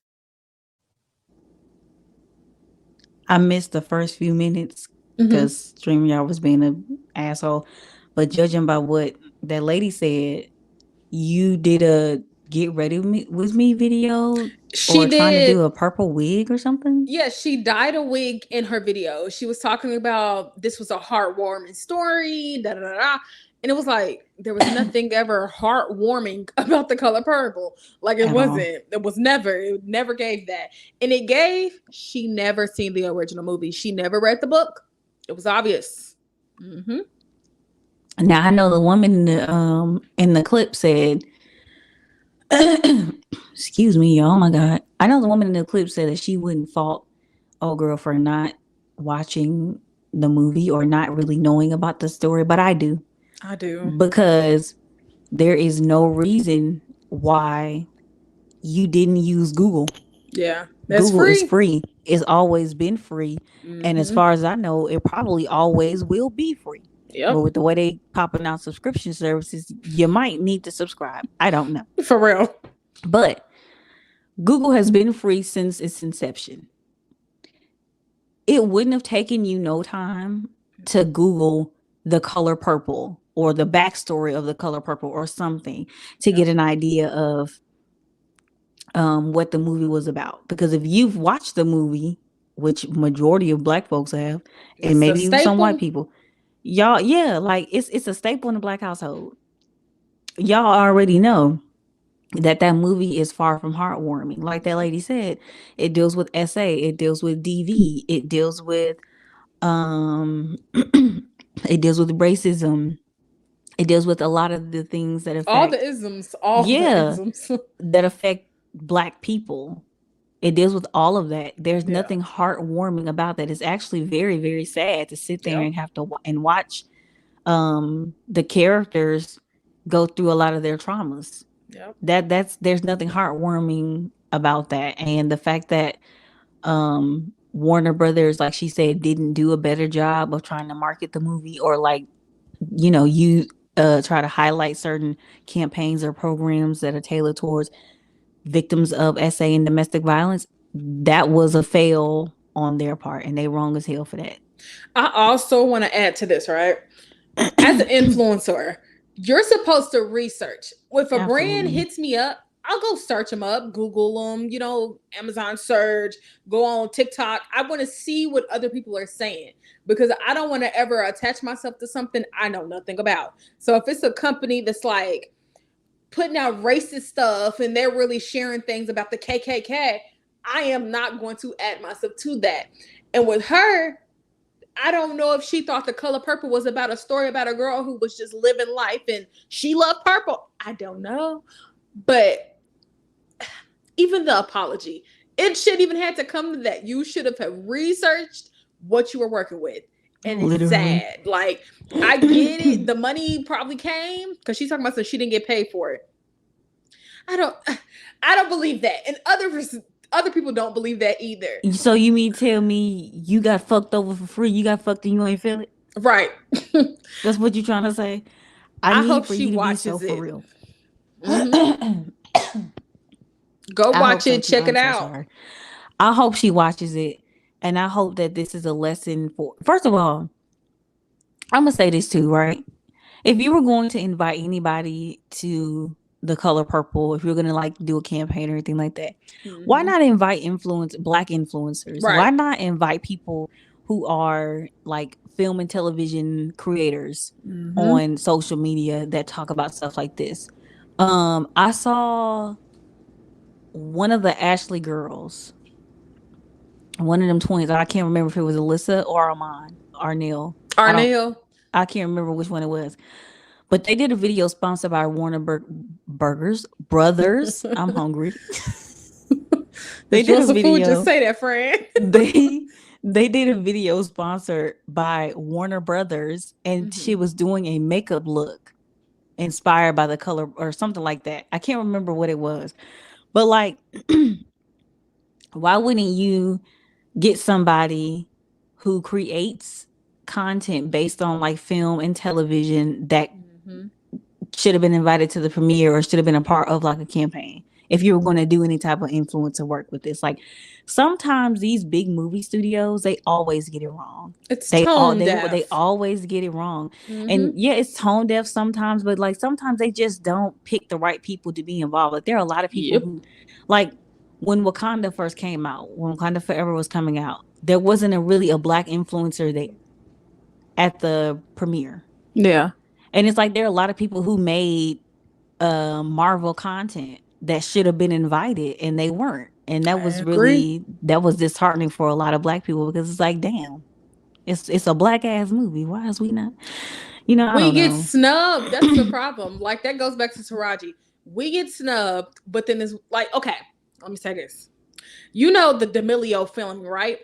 I missed the first few minutes because StreamYard was being an asshole. But judging by what that lady said, you did a get ready with me video. Trying to do a purple wig or something. Yeah, she dyed a wig in her video. She was talking about this was a heartwarming story, da da da da. And it was like, there was nothing ever heartwarming about The Color Purple. Like, it wasn't. It never gave that. And she never seen the original movie. She never read the book. It was obvious. Now, I know the woman in the clip said, excuse me, y'all, oh my God. I know the woman in the clip said that she wouldn't fault old girl for not watching the movie or not really knowing about the story, but I do. Because there is no reason why you didn't use Google. Yeah, that's Google free. Is free. It's always been free. And as far as I know, it probably always will be free. Yep. But with the way they popping out subscription services, you might need to subscribe. I don't know. For real. But Google has been free since its inception. It wouldn't have taken you no time to Google the color purple or the backstory of the color purple or something to get an idea of what the movie was about. Because if you've watched the movie, which majority of black folks have, and maybe even some white people, y'all, like it's a staple in the black household. Y'all already know that movie is far from heartwarming. Like that lady said, it deals with SA, it deals with DV, it deals with it deals with racism, it deals with a lot of the things that affect all the isms that affect black people. It deals with all of that. There's nothing heartwarming about that. It's actually very, very sad to sit there and have to watch the characters go through a lot of their traumas. There's nothing heartwarming about that. And the fact that Warner Brothers, like she said, didn't do a better job of trying to market the movie, or like, you try to highlight certain campaigns or programs that are tailored towards victims of SA and domestic violence, that was a fail on their part, and they wrong as hell for that. I also want to add to this, right? As an influencer, you're supposed to research. If a brand hits me up, I'll go search them up, Google them, Amazon search, go on TikTok. I want to see what other people are saying, because I don't want to ever attach myself to something I know nothing about. So if it's a company that's like putting out racist stuff and they're really sharing things about the KKK, I am not going to add myself to that. And with her, I don't know if she thought The Color Purple was about a story about a girl who was just living life and she loved purple. I don't know. But even the apology, it shouldn't even have to come to that. You should have researched what you were working with. And it's sad. Like, I get it. The money probably came because she's talking about so she didn't get paid for it. I don't believe that. And other people don't believe that either. So you mean tell me you got fucked over for free? You got fucked and you ain't feel it? Right. That's what you're trying to say? I hope she watches it. For real. Go watch it. Check it out. Sorry. I hope she watches it. And I hope that this is a lesson for, first of all, I'm going to say this too, right? If you were going to invite anybody to The Color Purple, if you're going to like do a campaign or anything like that, why not invite black influencers? Right. Why not invite people who are like film and television creators on social media that talk about stuff like this? I saw one of the Ashley girls, one of them twins. I can't remember if it was Alyssa or Arnell. I can't remember which one it was. But they did a video sponsored by Warner Brothers. I'm hungry. They did a video. Food, just say that, friend. They did a video sponsored by Warner Brothers, and she was doing a makeup look inspired by The Color or something like that. I can't remember what it was. But like, why wouldn't you get somebody who creates content based on like film and television that should have been invited to the premiere or should have been a part of like a campaign if you were going to do any type of influencer work with this? Like, sometimes these big movie studios, they always get it wrong. They always get it wrong. And yeah, it's tone deaf sometimes, but like sometimes they just don't pick the right people to be involved. Like, there are a lot of people who, like, when Wakanda first came out, when Wakanda Forever was coming out, there wasn't really a black influencer there at the premiere. Yeah. And it's like there are a lot of people who made Marvel content that should have been invited and they weren't. And that was disheartening for a lot of black people, because it's like, damn, it's a black ass movie. Why is we not? We get snubbed. That's the problem. Like, that goes back to Taraji. We get snubbed, but then it's like, okay, let me say this. You know the D'Amelio film, right?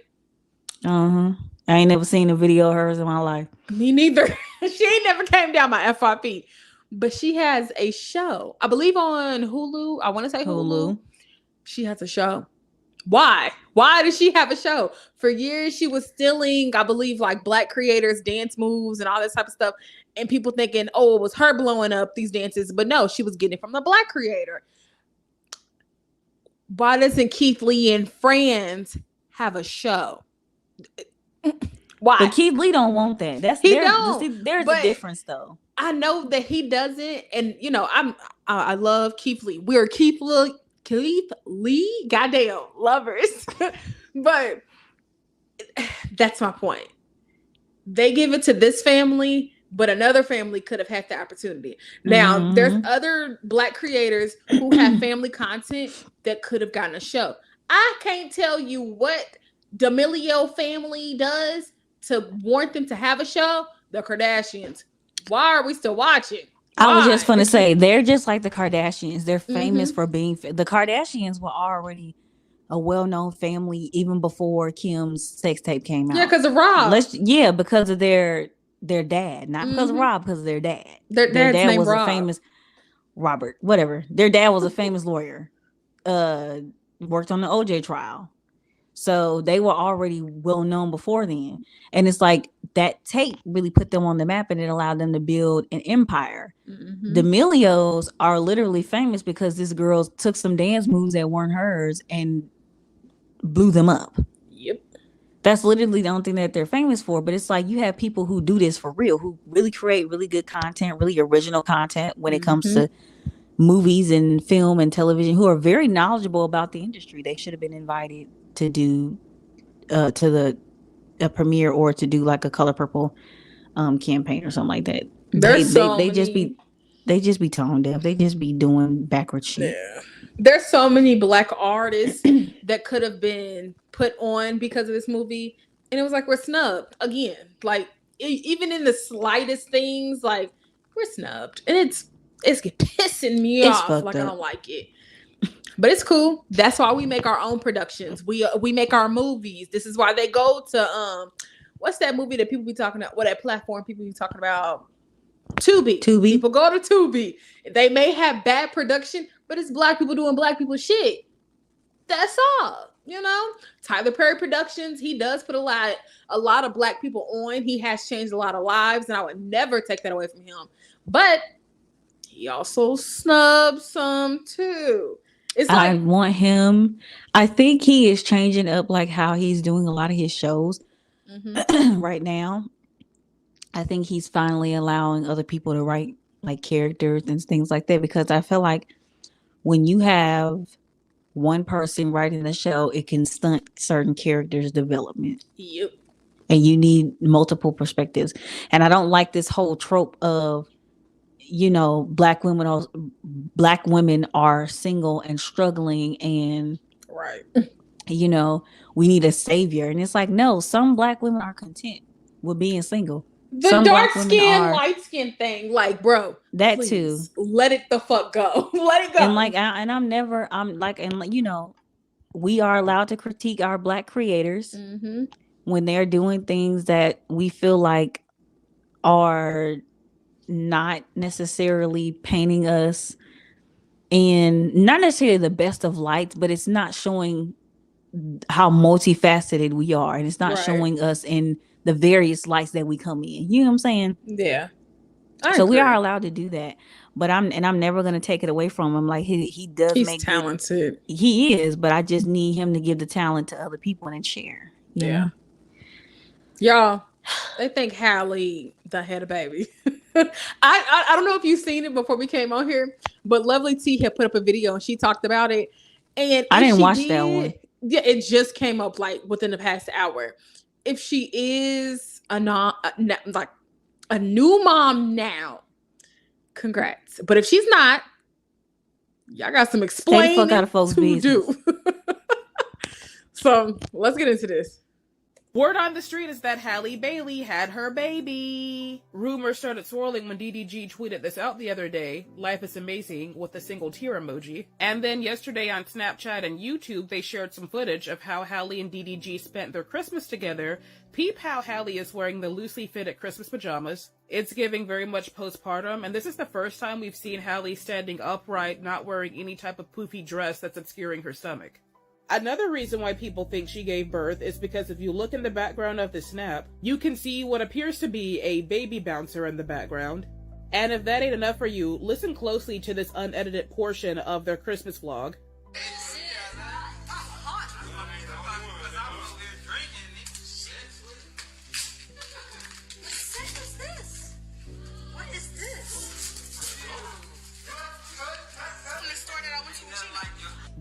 I ain't never seen a video of hers in my life. Me neither. She ain't never came down my FYP. But she has a show, I believe on Hulu. I want to say Hulu. She has a show. Why? Why does she have a show? For years, she was stealing, I believe, like black creators' dance moves and all this type of stuff. And people thinking, oh, it was her blowing up these dances. But no, she was getting it from the black creator. Why doesn't Keith Lee and Friends have a show? Why? But Keith Lee don't want that. There's a difference though. I know that he doesn't, and you know, I love Keith Lee. We're Keith Lee, goddamn lovers. But that's my point. They give it to this family, but another family could have had the opportunity. Now, there's other black creators who have family content that could have gotten a show. I can't tell you what D'Amelio family does to warrant them to have a show. The Kardashians. Why are we still watching? Why? I was just going to say, they're just like the Kardashians. They're famous for being... The Kardashians were already a well-known family even before Kim's sex tape came out. Yeah, because of Rob. Because of their dad. Not because of Rob, because of their dad. Their dad was Rob. A famous... Robert, whatever. Their dad was a famous lawyer. Worked on the OJ trial. So they were already well known before then. And it's like that tape really put them on the map and it allowed them to build an empire. The D'Amelios are literally famous because this girl took some dance moves that weren't hers and blew them up. Yep. That's literally the only thing that they're famous for. But it's like you have people who do this for real, who really create really good content, really original content when it comes to movies and film and television, who are very knowledgeable about the industry. They should have been invited to do to a premiere or to do like a Color Purple campaign or something like that. They just be tone deaf. They just be doing backward shit. Yeah. There's so many black artists that could have been put on because of this movie, and it was like we're snubbed again. Like even in the slightest things, like we're snubbed, and it's pissing me off. Like I don't like it. But it's cool. That's why we make our own productions. We make our movies. This is why they go to what's that movie that people be talking about? What that platform people be talking about? Tubi. People go to Tubi. They may have bad production, but it's black people doing black people shit. That's all. You know, Tyler Perry Productions. He does put a lot of black people on. He has changed a lot of lives, and I would never take that away from him. But he also snubs some too. It's like, I want him. I think he is changing up like how he's doing a lot of his shows right now. I think he's finally allowing other people to write like characters and things like that, because I feel like when you have one person writing the show, it can stunt certain characters' development. Yep. And you need multiple perspectives. And I don't like this whole trope of, you know, black women are single and struggling, and right, you know, we need a savior. And it's like, no, some black women are content with being single. The dark skin, light skin thing, like, bro, that please, too. Let it the fuck go. Let it go. And like, you know, we are allowed to critique our black creators when they're doing things that we feel like are not necessarily painting us in not necessarily the best of lights, but it's not showing how multifaceted we are, and it's not showing us in the various lights that we come in. You know what I'm saying? Yeah. So we are allowed to do that, but I'm never gonna take it away from him. Like he's talented. He is, but I just need him to give the talent to other people and share. Yeah. Y'all, they think Halle done had a baby. I don't know if you've seen it before we came on here, but Lovely T had put up a video and she talked about it. And I didn't watch that one. Yeah, it just came up like within the past hour. If she is a new mom now, congrats. But if she's not, y'all got some explaining Stay the fuck out of folks' business. Do. So let's get into this. Word on the street is that Halle Bailey had her baby. Rumors started swirling when DDG tweeted this out the other day, "Life is amazing," with a single tear emoji. And then yesterday on Snapchat and YouTube, they shared some footage of how Halle and DDG spent their Christmas together. Peep how Halle is wearing the loosely fitted Christmas pajamas. It's giving very much postpartum, and this is the first time we've seen Halle standing upright, not wearing any type of poofy dress that's obscuring her stomach. Another reason why people think she gave birth is because if you look in the background of the snap, you can see what appears to be a baby bouncer in the background. And if that ain't enough for you, listen closely to this unedited portion of their Christmas vlog.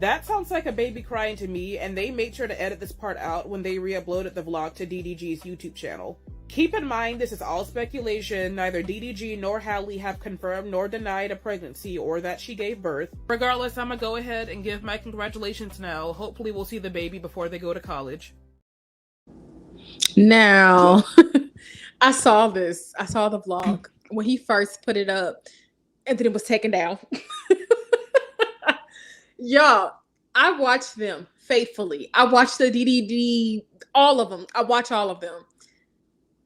That sounds like a baby crying to me, and they made sure to edit this part out when they re-uploaded the vlog to DDG's YouTube channel. Keep in mind, this is all speculation. Neither DDG nor Halle have confirmed nor denied a pregnancy or that she gave birth. Regardless, I'm gonna go ahead and give my congratulations now. Hopefully we'll see the baby before they go to college. Now, I saw this. I saw the vlog when he first put it up, and then it was taken down. Y'all, I watch them faithfully. I watch the DDD, all of them. I watch all of them.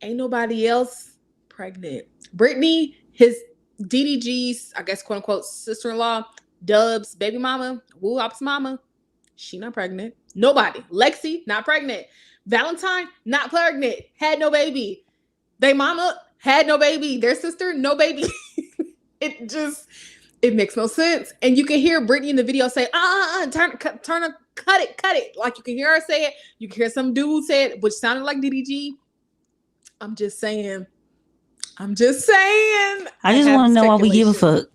Ain't nobody else pregnant. Brittany, his DDG's, I guess, quote unquote, sister-in-law, Dub's baby mama, Woo Op's mama, she not pregnant. Nobody. Lexi, not pregnant. Valentine, not pregnant. Had no baby. They mama had no baby. Their sister, no baby. It makes no sense. And you can hear Brittany in the video say, cut it. Like you can hear her say it. You can hear some dude say it, which sounded like DDG. I'm just saying. I just want to know why we give a fuck.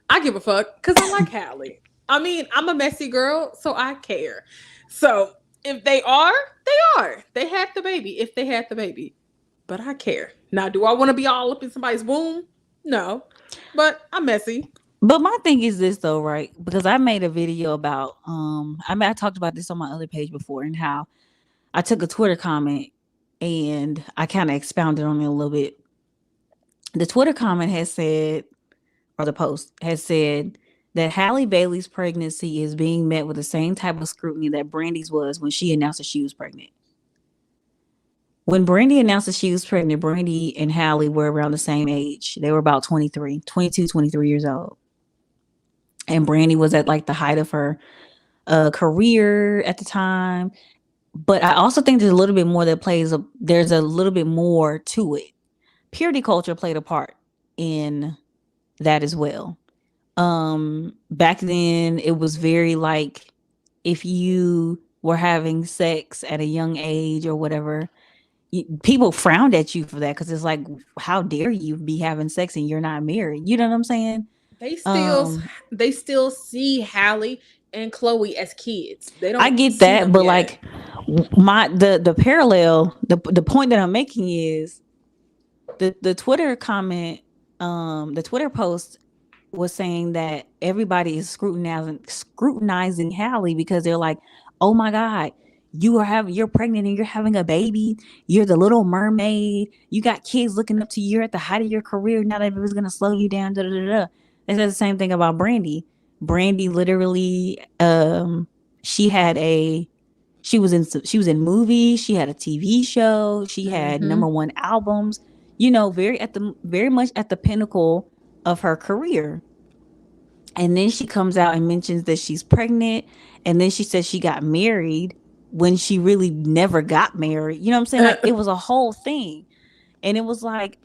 I give a fuck because I like Halle. I mean, I'm a messy girl, so I care. So if they are, they are. They had the baby if they had the baby. But I care. Now, do I want to be all up in somebody's womb? No. But I'm messy. But my thing is this though, right? Because I made a video about I talked about this on my other page before, and how I took a Twitter comment and I kind of expounded on it a little bit. The Twitter comment has said, or the post has said, that Halle Bailey's pregnancy is being met with the same type of scrutiny that Brandy's was when she announced that she was pregnant. When Brandy announced that she was pregnant, Brandy and Halle were around the same age. They were about 23 years old. And Brandy was at like the height of her career at the time. But I also think there's a little bit more that there's a little bit more to it. Purity culture played a part in that as well. Back then it was very like, if you were having sex at a young age or whatever, people frowned at you for that, because it's like, how dare you be having sex and you're not married? You know what I'm saying? They still see Halle and Chloe as kids. They don't. I get that, but yet. Like the parallel, the point that I'm making is the Twitter comment, the Twitter post was saying that everybody is scrutinizing Halle because they're like, oh my God, you're pregnant and you're having a baby. You're the Little Mermaid. You got kids looking up to you. You're at the height of your career. Now that it was gonna slow you down. They said the same thing about Brandy. Brandy literally, she was in movies. She had a TV show. She had #1 albums. You know, very much at the pinnacle of her career. And then she comes out and mentions that she's pregnant, and then she says she got married when she really never got married. You know what I'm saying? Like, it was a whole thing. And it was like,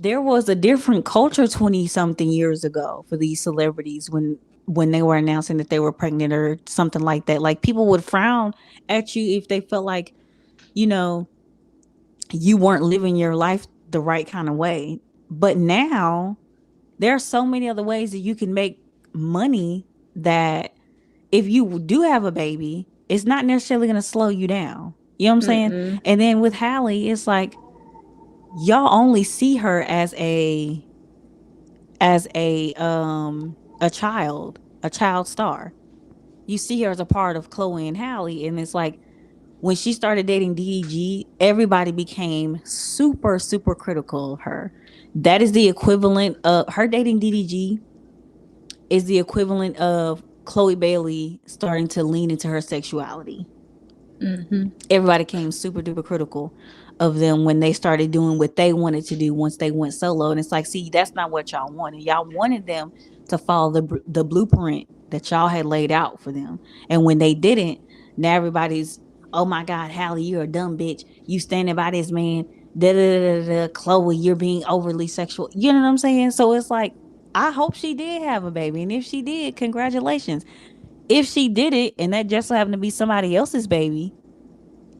there was a different culture 20 something years ago for these celebrities when they were announcing that they were pregnant or something like that. Like, people would frown at you if they felt like, you know, you weren't living your life the right kind of way. But now there are so many other ways that you can make money that if you do have a baby, it's not necessarily going to slow you down. You know what I'm saying? And then with Halle, it's like, y'all only see her as a child star. You see her as a part of Chloe and Halle, and it's like, when she started dating DDG, everybody became super, super critical of her. That is the equivalent of her dating DDG is the equivalent of Chloe Bailey starting to lean into her sexuality. Everybody came super duper critical of them when they started doing what they wanted to do once they went solo. And it's like, see, that's not what y'all wanted. Y'all wanted them to follow the blueprint that y'all had laid out for them. And when they didn't, now everybody's, oh my God, Halle, you're a dumb bitch. You standing by this man. Da, da, da, da, da. Chloe, you're being overly sexual. You know what I'm saying? So it's like, I hope she did have a baby. And if she did, congratulations. If she did it and that just so happened to be somebody else's baby,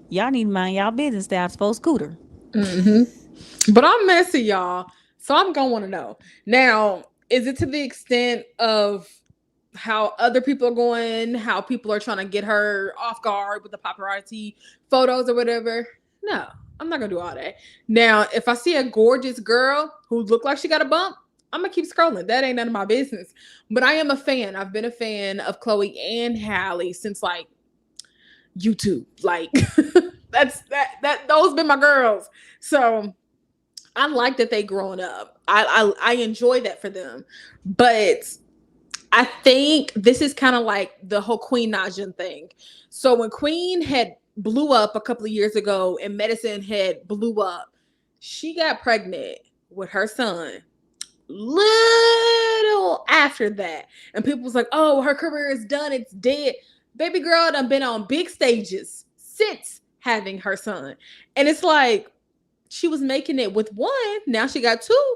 y'all need to mind y'all business. Stay out supposed scooter. But I'm messy, y'all. So I'm going to want to know. Now, is it to the extent of how other people are going, how people are trying to get her off guard with the paparazzi photos or whatever? No, I'm not going to do all that. Now, if I see a gorgeous girl who look like she got a bump, I'm going to keep scrolling. That ain't none of my business. But I am a fan. I've been a fan of Chloe and Halle since like YouTube. Like those been my girls. So I like that they growing up. I enjoy that for them. But I think this is kind of like the whole Queen Najin thing. So when Queen had blew up a couple of years ago and Medicine had blew up, she got pregnant with her son little after that. And people was like, oh, her career is done. It's dead. Baby girl done been on big stages since having her son. And it's like, she was making it with one. Now she got two.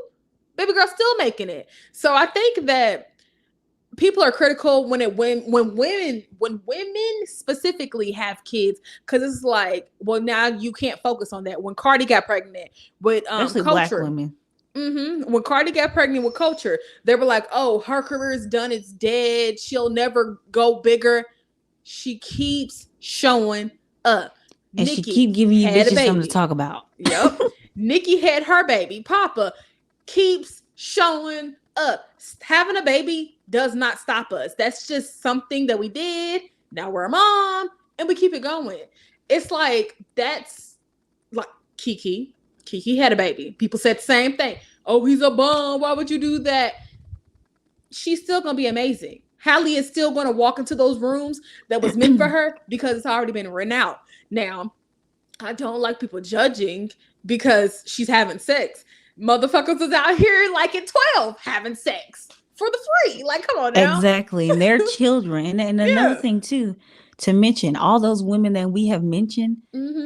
Baby girl still making it. So I think that people are critical when women specifically have kids, because it's like, well, now you can't focus on that. When Cardi got pregnant with Especially Culture, black women. When Cardi got pregnant with Culture, they were like, oh, her career is done, it's dead, she'll never go bigger. She keeps showing up. And Nicki she keep giving you had a bitches something baby. to talk about. Yep. Nicki had her baby. Papa keeps showing up. Having a baby does not stop us. That's just something that we did. Now we're a mom and we keep it going. It's like, that's like Kiki. Kiki had a baby. People said the same thing. Oh, he's a bum. Why would you do that? She's still going to be amazing. Halle is still going to walk into those rooms that was meant for her because it's already been written out. Now, I don't like people judging because she's having sex. Motherfuckers is out here like at 12 having sex for the free. Like, come on now. Exactly. And they're children. And another thing too, to mention, all those women that we have mentioned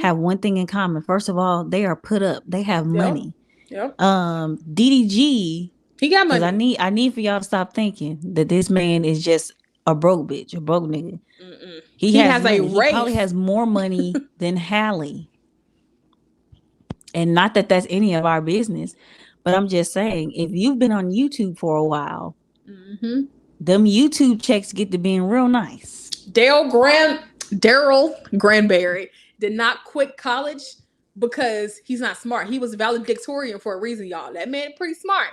have one thing in common. First of all, they are put up. They have money. Yep. DDG, he got money. I need for y'all to stop thinking that this man is just a broke bitch, a broke nigga. He has a race. He probably has more money than Halle. And not that that's any of our business, but I'm just saying, if you've been on YouTube for a while, them YouTube checks get to being real nice. Daryl Granberry did not quit college because he's not smart. He was valedictorian for a reason, y'all. That man pretty smart.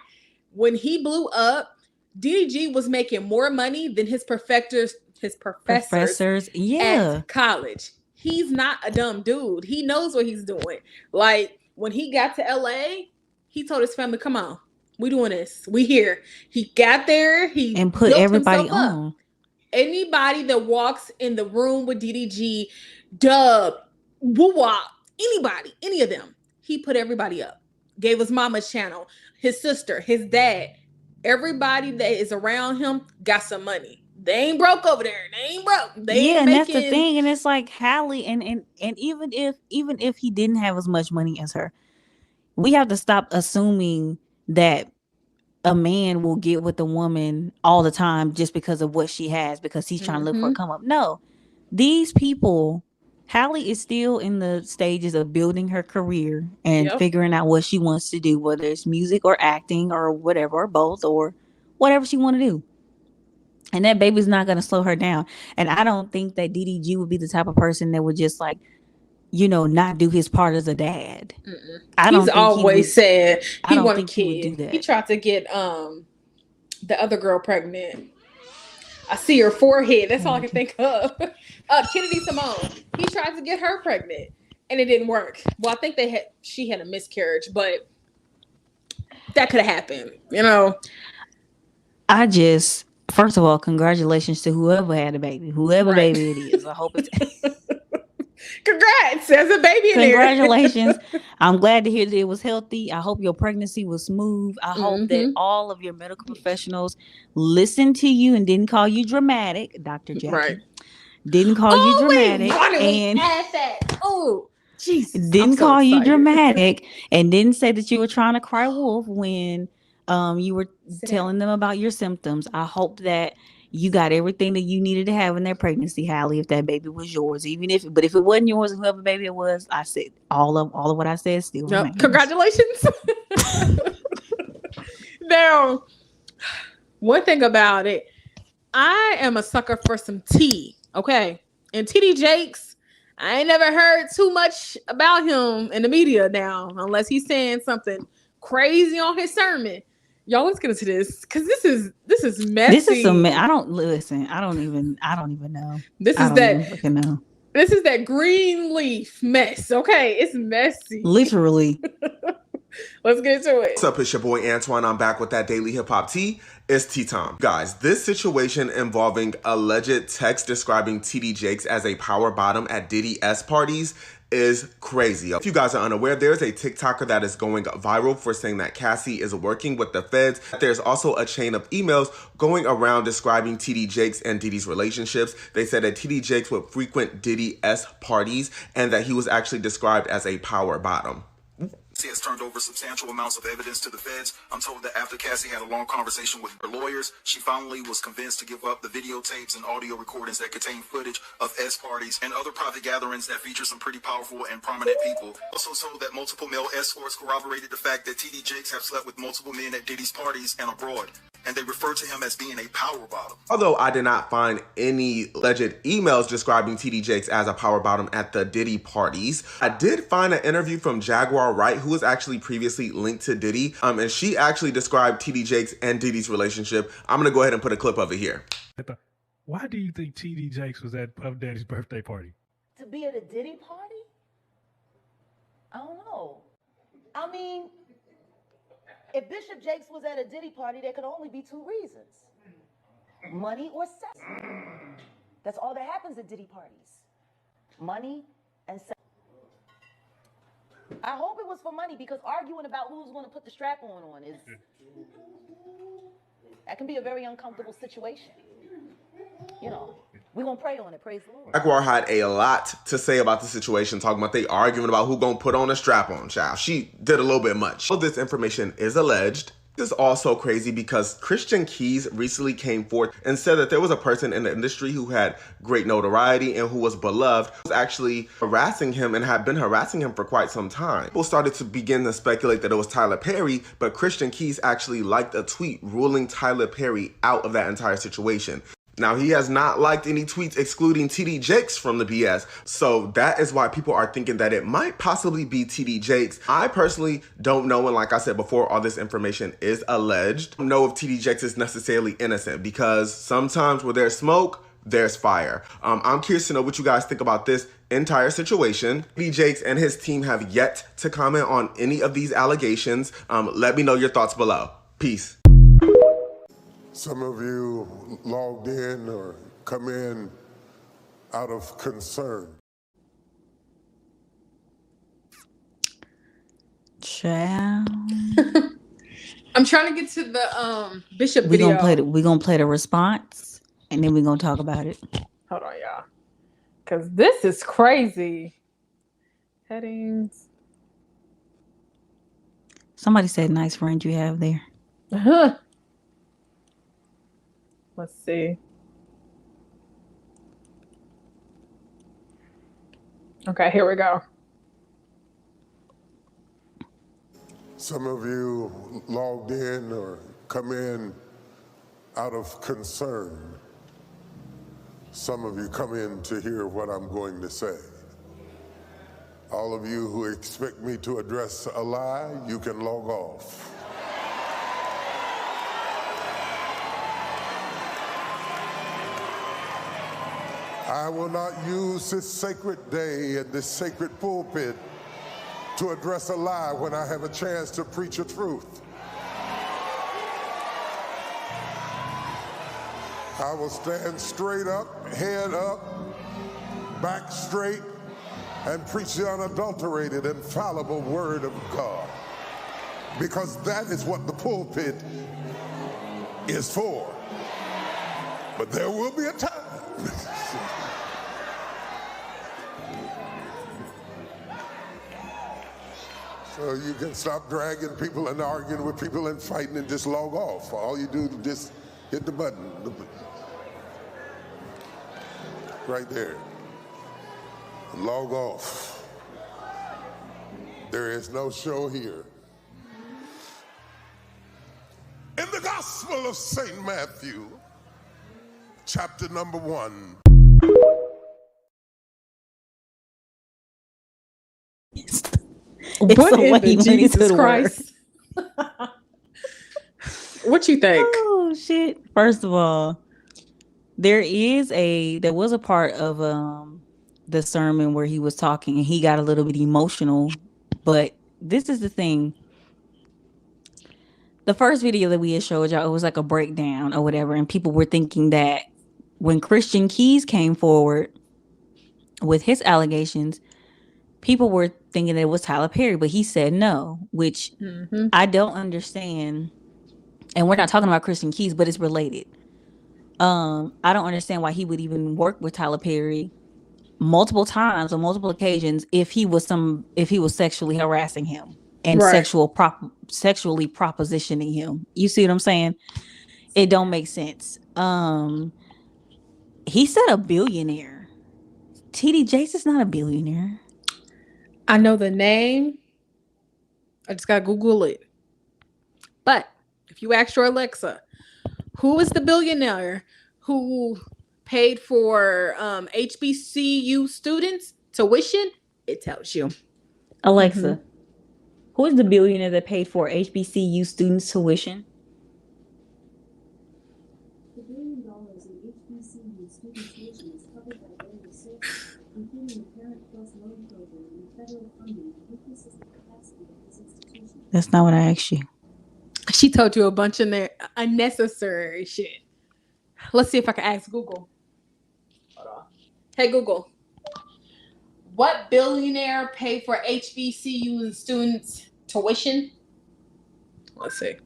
When he blew up, DDG was making more money than his professors at college. He's not a dumb dude. He knows what he's doing. Like, when he got to LA, he told his family, come on, we doing this. We here. He got there. And put everybody on. Anybody that walks in the room with DDG, Dub, Woo-Wop, anybody, any of them, he put everybody up. Gave his mama's channel, his sister, his dad. Everybody that is around him got some money. They ain't broke over there. They ain't broke. And that's the thing. And it's like Halle, and even if he didn't have as much money as her, we have to stop assuming that a man will get with a woman all the time just because of what she has, because he's trying to look for a come up. No, these people, Halle is still in the stages of building her career and figuring out what she wants to do, whether it's music or acting or whatever, or both, or whatever she want to do. And that baby's not going to slow her down. And I don't think that DDG would be the type of person that would just like, not do his part as a dad. He's always said he wanted kids. He tried to get the other girl pregnant. I see her forehead. That's all I can think of. Kennedy Simone. He tried to get her pregnant, and it didn't work. Well, I think she had a miscarriage, but that could have happened. First of all, congratulations to whoever had a baby, whoever baby it is. I hope it's Congrats. There's a baby in there. Congratulations. I'm glad to hear that it was healthy. I hope your pregnancy was smooth. I hope that all of your medical professionals listened to you and didn't call you dramatic, Dr. Jackie. Right. Didn't call you dramatic. And oh, Jesus. Didn't call you dramatic and didn't say that you were trying to cry wolf when you were telling them about your symptoms. I hope that you got everything that you needed to have in that pregnancy, Halle, if that baby was yours. But if it wasn't yours, whoever baby it was, I said all of what I said still remains. Congratulations. Now, one thing about it, I am a sucker for some tea. Okay. And TD Jakes, I ain't never heard too much about him in the media now, unless he's saying something crazy on his sermon. Y'all, let's get into this because this is messy. This is some. I don't even know. This is that green leaf mess. Okay, it's messy. Literally. Let's get into it. What's up? It's your boy Antoine. I'm back with that daily hip hop tea. It's tea time. Guys, this situation involving alleged text describing TD Jakes as a power bottom at Diddy S parties is crazy. If you guys are unaware, there's a TikToker that is going viral for saying that Cassie is working with the feds. There's also a chain of emails going around describing TD Jakes and Diddy's relationships. They said that TD Jakes would frequent Diddy S parties and that he was actually described as a power bottom. Cassie has turned over substantial amounts of evidence to the feds. I'm told that after Cassie had a long conversation with her lawyers, she finally was convinced to give up the videotapes and audio recordings that contain footage of S parties and other private gatherings that feature some pretty powerful and prominent people. Also told that multiple male escorts corroborated the fact that TD Jakes have slept with multiple men at Diddy's parties and abroad, and they refer to him as being a power bottom. Although I did not find any alleged emails describing TD Jakes as a power bottom at the Diddy parties, I did find an interview from Jaguar Wright, who was actually previously linked to Diddy, and she actually described TD Jakes and Diddy's relationship. I'm gonna go ahead and put a clip of it here. Why do you think TD Jakes was at Puff Daddy's birthday party? To be at a Diddy party? I don't know. I mean, if Bishop Jakes was at a Diddy party, there could only be two reasons. Money or sex. That's all that happens at Diddy parties. Money and sex. I hope it was for money, because arguing about who's going to put the strap-on is... that can be a very uncomfortable situation. You know, we're going to pray on it. Praise the Lord. Jaguar had a lot to say about the situation, talking about they arguing about who gonna put on a strap-on, child. She did a little bit much. All this information is alleged. This is also crazy because Christian Keys recently came forth and said that there was a person in the industry who had great notoriety and who was beloved, who was actually harassing him and had been harassing him for quite some time. People started to begin to speculate that it was Tyler Perry, but Christian Keys actually liked a tweet ruling Tyler Perry out of that entire situation. Now, he has not liked any tweets excluding TD Jakes from the BS, so that is why people are thinking that it might possibly be TD Jakes. I personally don't know, and like I said before, all this information is alleged. I don't know if TD Jakes is necessarily innocent, because sometimes where there's smoke, there's fire. I'm curious to know what you guys think about this entire situation. TD Jakes and his team have yet to comment on any of these allegations. Let me know your thoughts below. Peace. Some of you logged in or come in out of concern. Child. I'm trying to get to the Bishop video. We're gonna play the response and then we're gonna talk about it. Hold on, y'all. Cause this is crazy. Headings. Somebody said nice friend you have there. Let's see. Okay, here we go. Some of you logged in or come in out of concern. Some of you come in to hear what I'm going to say. All of you who expect me to address a lie, you can log off. I will not use this sacred day and this sacred pulpit to address a lie when I have a chance to preach a truth. I will stand straight up, head up, back straight, and preach the unadulterated, infallible word of God. Because that is what the pulpit is for. But there will be a time. So you can stop dragging people and arguing with people and fighting and just log off. All you do is just hit the button. Right there. Log off. There is no show here. In the Gospel of St. Matthew, chapter number 1. What in the Jesus Christ? What you think? Oh shit! First of all, there was a part of the sermon where he was talking and he got a little bit emotional. But this is the thing. The first video that we had showed y'all, it was like a breakdown or whatever, and people were thinking that when Christian Keys came forward with his allegations, people were thinking that it was Tyler Perry, but he said no, which I don't understand. And we're not talking about Christian Keys, but it's related. I don't understand why he would even work with Tyler Perry multiple times on multiple occasions if he was sexually harassing him and sexually propositioning him. You see what I'm saying? It don't make sense. He said a billionaire. TD Jakes is not a billionaire. I know the name. I just gotta Google it. But if you ask your Alexa, who is the billionaire who paid for HBCU students tuition, it tells you. Alexa, who is the billionaire that paid for HBCU students tuition? The $1 billion in HBCU student tuition is covered by various sources, including the Parent Plus Loan Program and federal funding that increases the capacity of these institutions. That's not what I asked you. She told you a bunch of unnecessary shit. Let's see if I can ask Google. Hold on. Hey, Google. What billionaire paid for HBCU students' tuition? Let's see.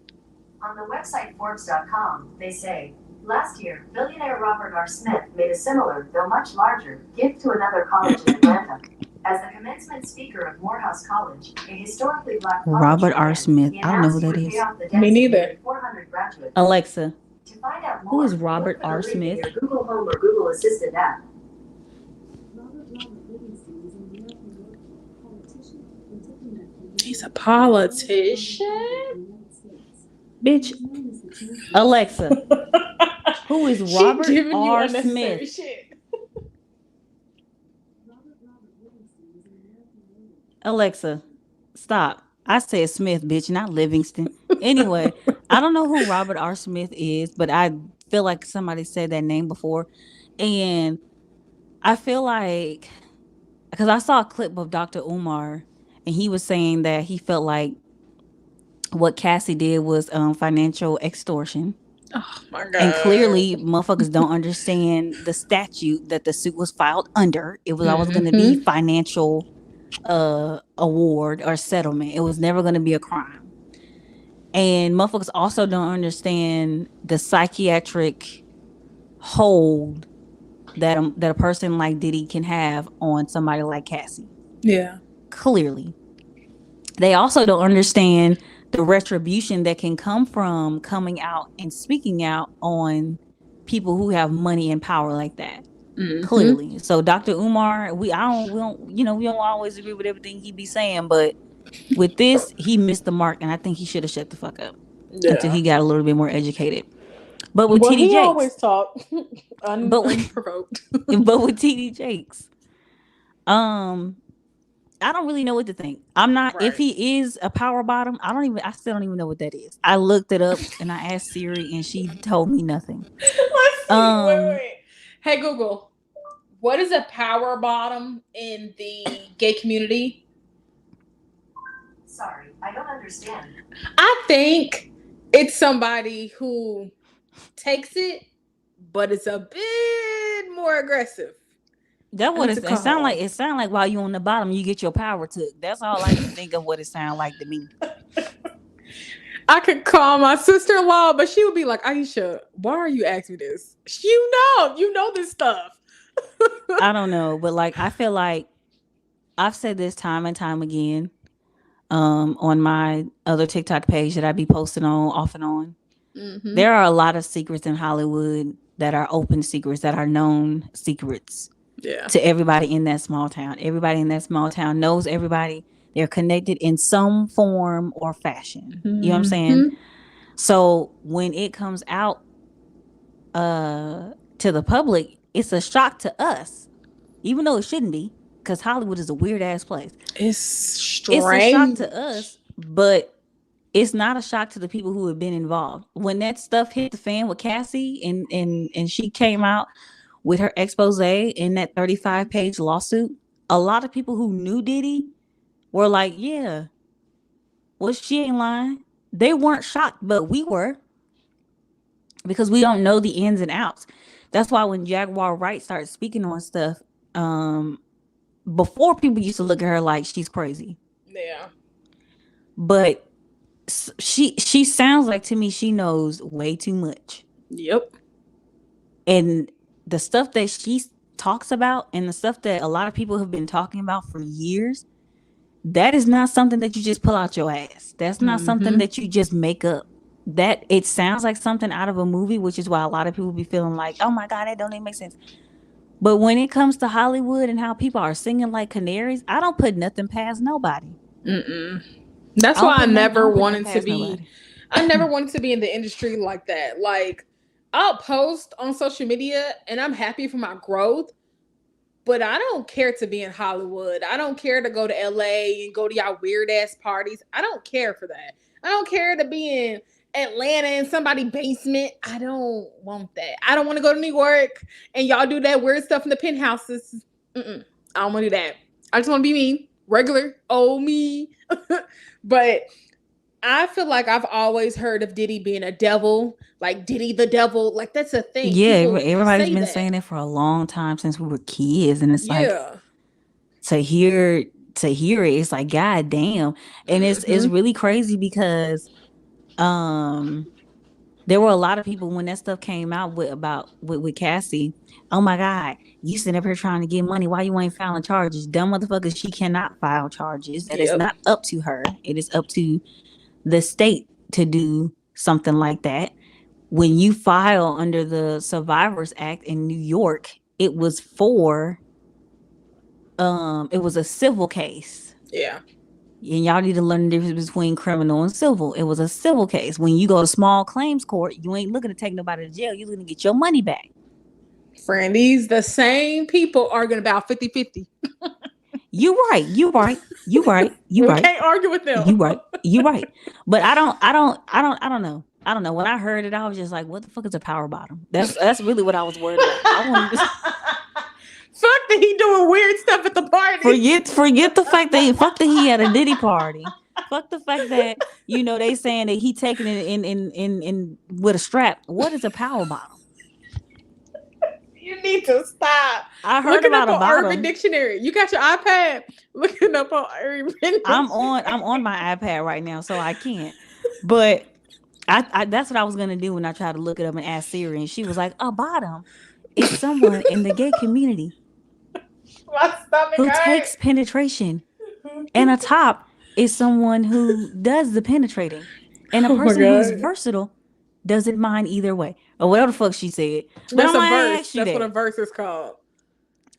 On the website Forbes.com, they say, last year, billionaire Robert R. Smith made a similar, though much larger, gift to another college in Atlanta. As the commencement speaker of Morehouse College, a historically black college, Robert R. Smith. I don't know who that is. Me neither. 400 graduates. Alexa, To find out more, who is Robert look for R. the link in Smith? your Google Home or Google Assistant app. Robert Livingston is an American lawyer, politician, and diplomat from the He's a politician? United States. Bitch. He's known as the champion. Alexa, who is Robert She giving you R. unnecessary Smith? shit. Robert Livingston is an American lawyer. Alexa, stop. I said Smith, bitch, not Livingston. Anyway, I don't know who Robert R. Smith is, but I feel like somebody said that name before. And I feel like, because I saw a clip of Dr. Umar, and he was saying that he felt like what Cassie did was financial extortion. Oh my God. And clearly, motherfuckers don't understand the statute that the suit was filed under. It was always going to be financial award or settlement. It was never going to be a crime. And motherfuckers also don't understand the psychiatric hold that a person like Diddy can have on somebody like Cassie. Yeah. Clearly. They also don't understand the retribution that can come from coming out and speaking out on people who have money and power like that. Clearly. So Dr. Umar, we don't always agree with everything he be saying, but with this, he missed the mark, and I think he should have shut the fuck up until he got a little bit more educated. But with TD Jakes, always talk unprovoked. but with TD Jakes, I don't really know what to think. I'm not. If he is a power bottom, I still don't even know what that is. I looked it up and I asked Siri, and she told me nothing. Let's see. Wait. Hey Google, what is a power bottom in the gay community? Sorry, I don't understand. I think it's somebody who takes it, but it's a bit more aggressive. That what it sound like. It sound like while you on the bottom, you get your power took. That's all I can think of what it sound like to me. I could call my sister-in-law, but she would be like, Aisha, why are you asking me this? You know this stuff. I don't know, but like I feel like I've said this time and time again on my other TikTok page that I be posting on off and on. Mm-hmm. There are a lot of secrets in Hollywood that are open secrets, that are known secrets to everybody in that small town. Everybody in that small town knows everybody. They're connected in some form or fashion. Mm-hmm. You know what I'm saying? So when it comes out to the public, it's a shock to us, even though it shouldn't be, because Hollywood is a weird ass place. It's strange. It's a shock to us, but it's not a shock to the people who have been involved. When that stuff hit the fan with Cassie and she came out with her expose in that 35-page lawsuit, a lot of people who knew Diddy were like, yeah, well, she ain't lying. They weren't shocked, but we were, because we don't know the ins and outs. That's why when Jaguar Wright started speaking on stuff, before, people used to look at her like she's crazy. Yeah. But she sounds like, to me, she knows way too much. Yep. And the stuff that she talks about and the stuff that a lot of people have been talking about for years, that is not something that you just pull out your ass. That's not something that you just make up. That it sounds like something out of a movie, which is why a lot of people be feeling like, oh my God, that don't even make sense. But when it comes to Hollywood and how people are singing like canaries, I don't put nothing past nobody. That's why I never wanted to be. I never wanted to be in the industry like that. Like, I'll post on social media and I'm happy for my growth, but I don't care to be in Hollywood. I don't care to go to LA and go to y'all weird ass parties. I don't care for that. I don't care to be in Atlanta in somebody's basement. I don't want that. I don't want to go to New York and y'all do that weird stuff in the penthouses. I don't want to do that. I just want to be me, regular old me. But I feel like I've always heard of Diddy being a devil, like Diddy the devil. Like, that's a thing. Yeah, everybody's been saying it for a long time since we were kids, and it's like to hear it, it's like, God damn. And it's really crazy because there were a lot of people when that stuff came out with Cassie. Oh my God, you sitting up here trying to get money. Why you ain't filing charges? Dumb motherfuckers, she cannot file charges. That is not up to her. It is up to the state to do something like that. When you file under the Survivors Act in New York, it was for it was a civil case. Yeah. And y'all need to learn the difference between criminal and civil. It was a civil case. When you go to small claims court, you ain't looking to take nobody to jail. You're looking to get your money back. Friend, these the same people arguing about 50-50. You right. We can't argue with them. You right. But I don't know. I don't know. When I heard it, I was just like, what the fuck is a power bottom? That's really what I was worried about. I wanted to fuck that he doing weird stuff at the party. Forget the fact that he had a Diddy party. Fuck the fact that, they saying that he taking it in with a strap. What is a power bottom? You need to stop. I heard looking about up a on bottom. Urban Dictionary. You got your iPad looking up on Urban. I'm on my iPad right now, so I can't. But I that's what I was gonna do when I tried to look it up and ask Siri, and she was like, a bottom is someone in the gay community who takes penetration, and a top is someone who does the penetrating, and a person who's versatile doesn't mind either way, or whatever the fuck she said. That's a verse. That's what a verse is called.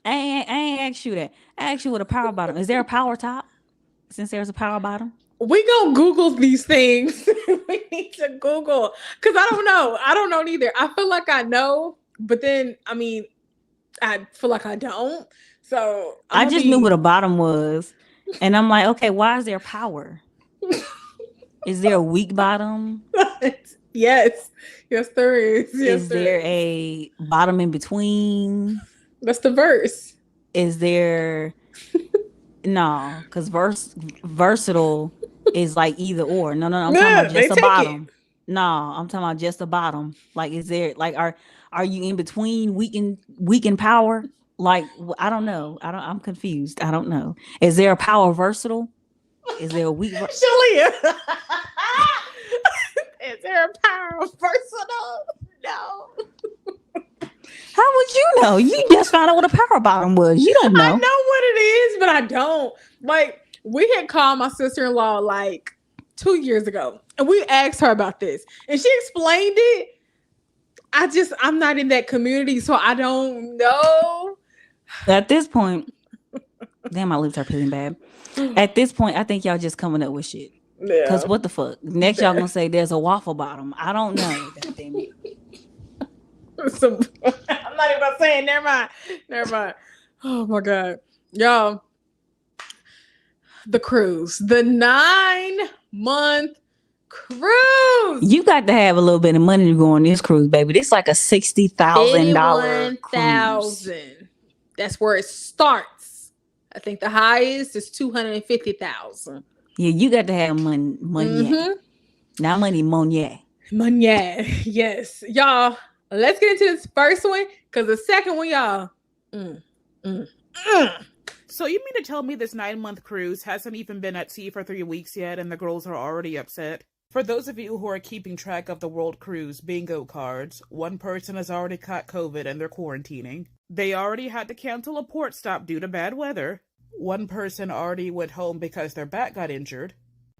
I ain't asked you that. I asked you what a power bottom. Is there a power top? Since there's a power bottom, we gonna Google these things. We need to Google, because I don't know. I don't know neither. I feel like I know, but then I feel like I don't. So I just knew what a bottom was, and I'm like, okay, why is there power? Is there a weak bottom? Yes, there is. Yes, is there a bottom in between? That's the verse. Is there? No, because versatile is like either or. No, I'm talking about just a bottom. No, I'm talking about just a bottom. Like, is there are you in between weak and power? Like, I don't know. I'm confused. I don't know. Is there a power versatile? Is there a weak? Shalia. Is there a power versatile? No. How would you know? You just found out what a power bottom was. You don't know. I know what it is, but I don't. Like, we had called my sister-in-law like 2 years ago, and we asked her about this, and she explained it. I'm not in that community, so I don't know. At this point, damn, my lips are feeling bad. At this point, I think y'all just coming up with shit. Because what the fuck? Next, y'all gonna say there's a waffle bottom. I don't know. God damn it. I'm not even about saying. Never mind. Oh my god, y'all. The cruise, the 9-month cruise. You got to have a little bit of money to go on this cruise, baby. It's like a $60,000 cruise. That's where it starts. I think the highest is $250,000. Yeah, you got to have money. Mm-hmm. Not money, money. Yes, y'all. Let's get into this first one because the second one, y'all. So you mean to tell me this 9-month cruise hasn't even been at sea for 3 weeks yet and the girls are already upset? For those of you who are keeping track of the World Cruise bingo cards, one person has already caught COVID and they're quarantining. They already had to cancel a port stop due to bad weather. One person already went home because their back got injured.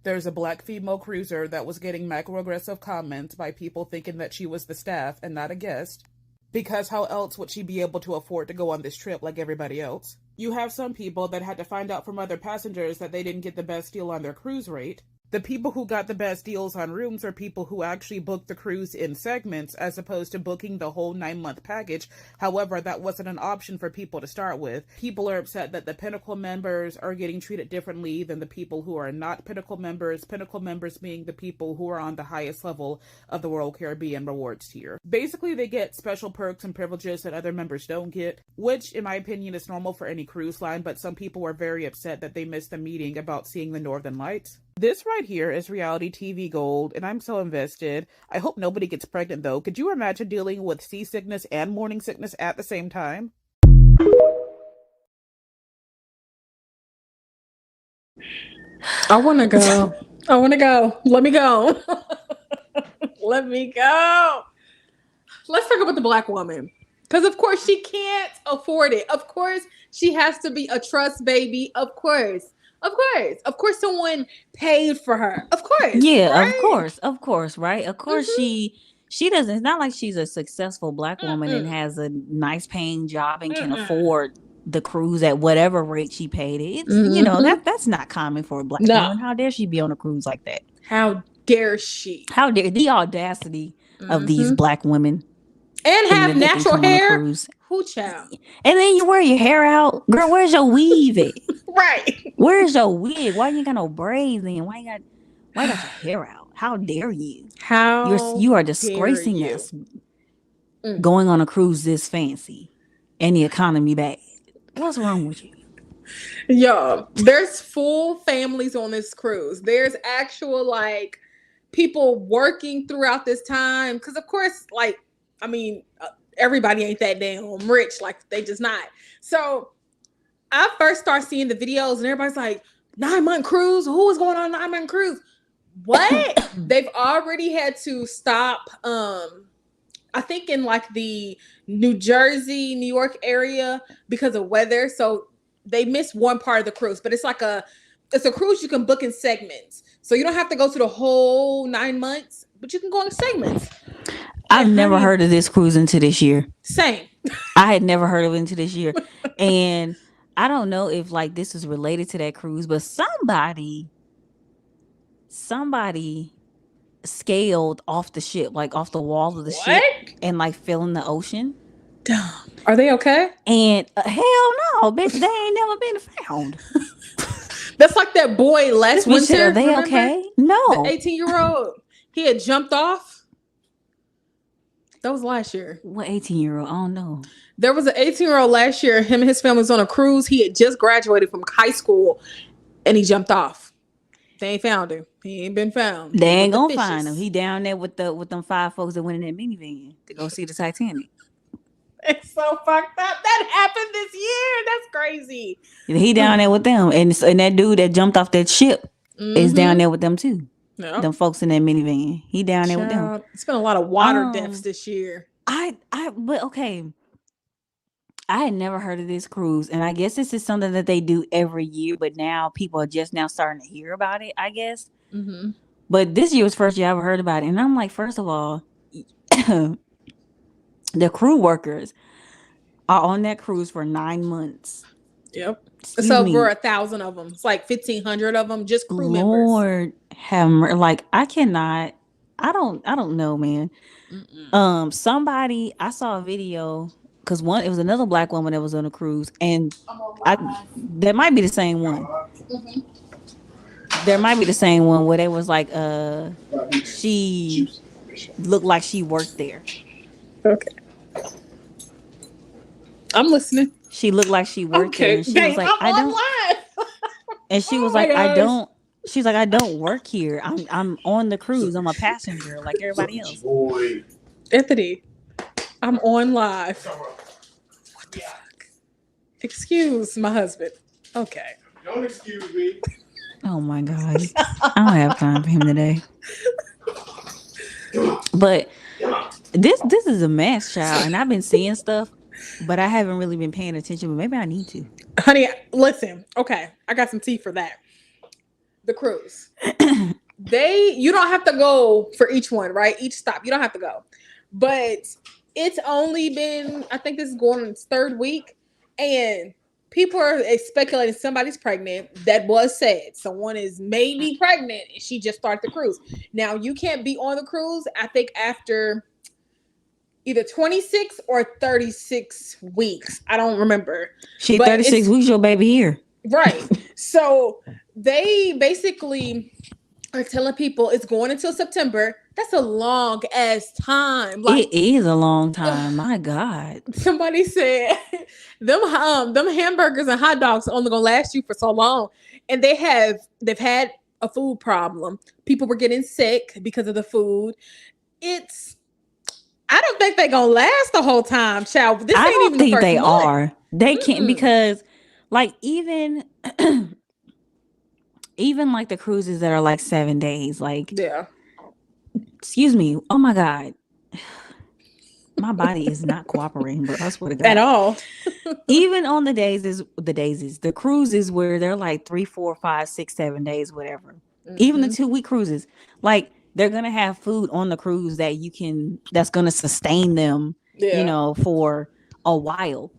There's a black female cruiser that was getting macro-aggressive comments by people thinking that she was the staff and not a guest. Because how else would she be able to afford to go on this trip like everybody else? You have some people that had to find out from other passengers that they didn't get the best deal on their cruise rate. The people who got the best deals on rooms are people who actually booked the cruise in segments as opposed to booking the whole 9-month package. However, that wasn't an option for people to start with. People are upset that the Pinnacle members are getting treated differently than the people who are not Pinnacle members. Pinnacle members being the people who are on the highest level of the Royal Caribbean rewards tier. Basically, they get special perks and privileges that other members don't get, which in my opinion is normal for any cruise line, but some people were very upset that they missed the meeting about seeing the Northern Lights. This right here is reality TV gold, and I'm so invested. I hope nobody gets pregnant, though. Could you imagine dealing with seasickness and morning sickness at the same time? I want to go. Let me go. Let me go. Let's talk about the black woman. Because, of course, she can't afford it. Of course, she has to be a trust baby. Of course, someone paid for her. Of course. Yeah, right? Of course, right? Of course, she doesn't. It's not like she's a successful black woman and has a nice paying job and can afford the cruise at whatever rate she paid it. It's that's not common for a black woman. How dare she be on a cruise like that? How dare she? How dare the audacity of these black women and have natural hair? Who child? And then you wear your hair out, girl. Where's your weave at? Right. Where's your wig? Why you ain't got no braids in? Why got your hair out? How dare you? You are disgracing us. Going on a cruise this fancy and the economy bad. What's wrong with you? Yo, there's full families on this cruise. There's actual people working throughout this time. Because of course, everybody ain't that damn rich. They just not. So I first start seeing the videos and everybody's like, 9-month cruise? Who is going on 9-month cruise? What? They've already had to stop, I think in the New Jersey, New York area because of weather. So they missed one part of the cruise, but it's a cruise you can book in segments. So you don't have to go to the whole 9 months, but you can go in segments. I've never heard of this cruise until this year. Same. I had never heard of it until this year. And I don't know if this is related to that cruise, but somebody scaled off the ship, off the wall of the ship and fell in the ocean. Dumb. Are they okay? And hell no, bitch, they ain't never been found. That's like that boy last winter. Are they remember? Okay? No. The 18-year-old. He had jumped off. That was last year. What 18-year-old? I don't know. There was an 18-year-old last year. Him and his family was on a cruise. He had just graduated from high school and he jumped off. They ain't found him. He ain't been found. They ain't gonna find him. He down there with them 5 folks that went in that minivan to go see the Titanic. It's so fucked up. That happened this year. That's crazy. He down there with them, and that dude that jumped off that ship is down there with them too. Yep. Them folks in that minivan. He down there with them. Child, it's been a lot of water deaths this year. But okay. I had never heard of this cruise, and I guess this is something that they do every year, but now people are just now starting to hear about it, I guess. Mm-hmm. But this year was the first year I ever heard about it, and I'm like, first of all, the crew workers are on that cruise for 9 months. Yep. It's over 1,000 of them. It's like 1,500 of them, just crew members. Lord have mercy. Like, I cannot. I don't know, man. Somebody, I saw a video. Because it was another black woman that was on a cruise, and that might be the same one. Mm-hmm. There might be the same one where they was like, she looked like she worked there. Okay, I'm listening. She looked like she worked there, and she was like, I don't. And she was like, I don't. She's like, I don't work here. I'm on the cruise. I'm a passenger like everybody else. Anthony, I'm on live. What the fuck? Excuse my husband. Okay. Don't excuse me. Oh my God. I don't have time for him today. But this is a mess, child. And I've been seeing stuff, but I haven't really been paying attention. But maybe I need to. Honey, listen. Okay. I got some tea for that. The cruise. You don't have to go for each one, right? Each stop. You don't have to go. But it's only been, I think this is going on its third week, and people are speculating somebody's pregnant. That was said. Someone is maybe pregnant, and she just started the cruise. Now, you can't be on the cruise, I think, after either 26 or 36 weeks. I don't remember. 36 weeks, your baby here. Right. So they basically are telling people it's going until September. That's a long ass time. Like, it is a long time. My God. Somebody said them hamburgers and hot dogs are only gonna last you for so long. And they've had a food problem. People were getting sick because of the food. I don't think they're gonna last the whole time, child. I don't think they are. They can't, because like even like the cruises that are like 7 days, like, yeah. Excuse me. Oh my God. My body is not cooperating, but I swear to God. At all. Even on the cruises where they're like 3, 4, 5, 6, 7 days, whatever. Mm-hmm. Even the 2-week cruises, like, they're gonna have food on the cruise that's gonna sustain them, for a while.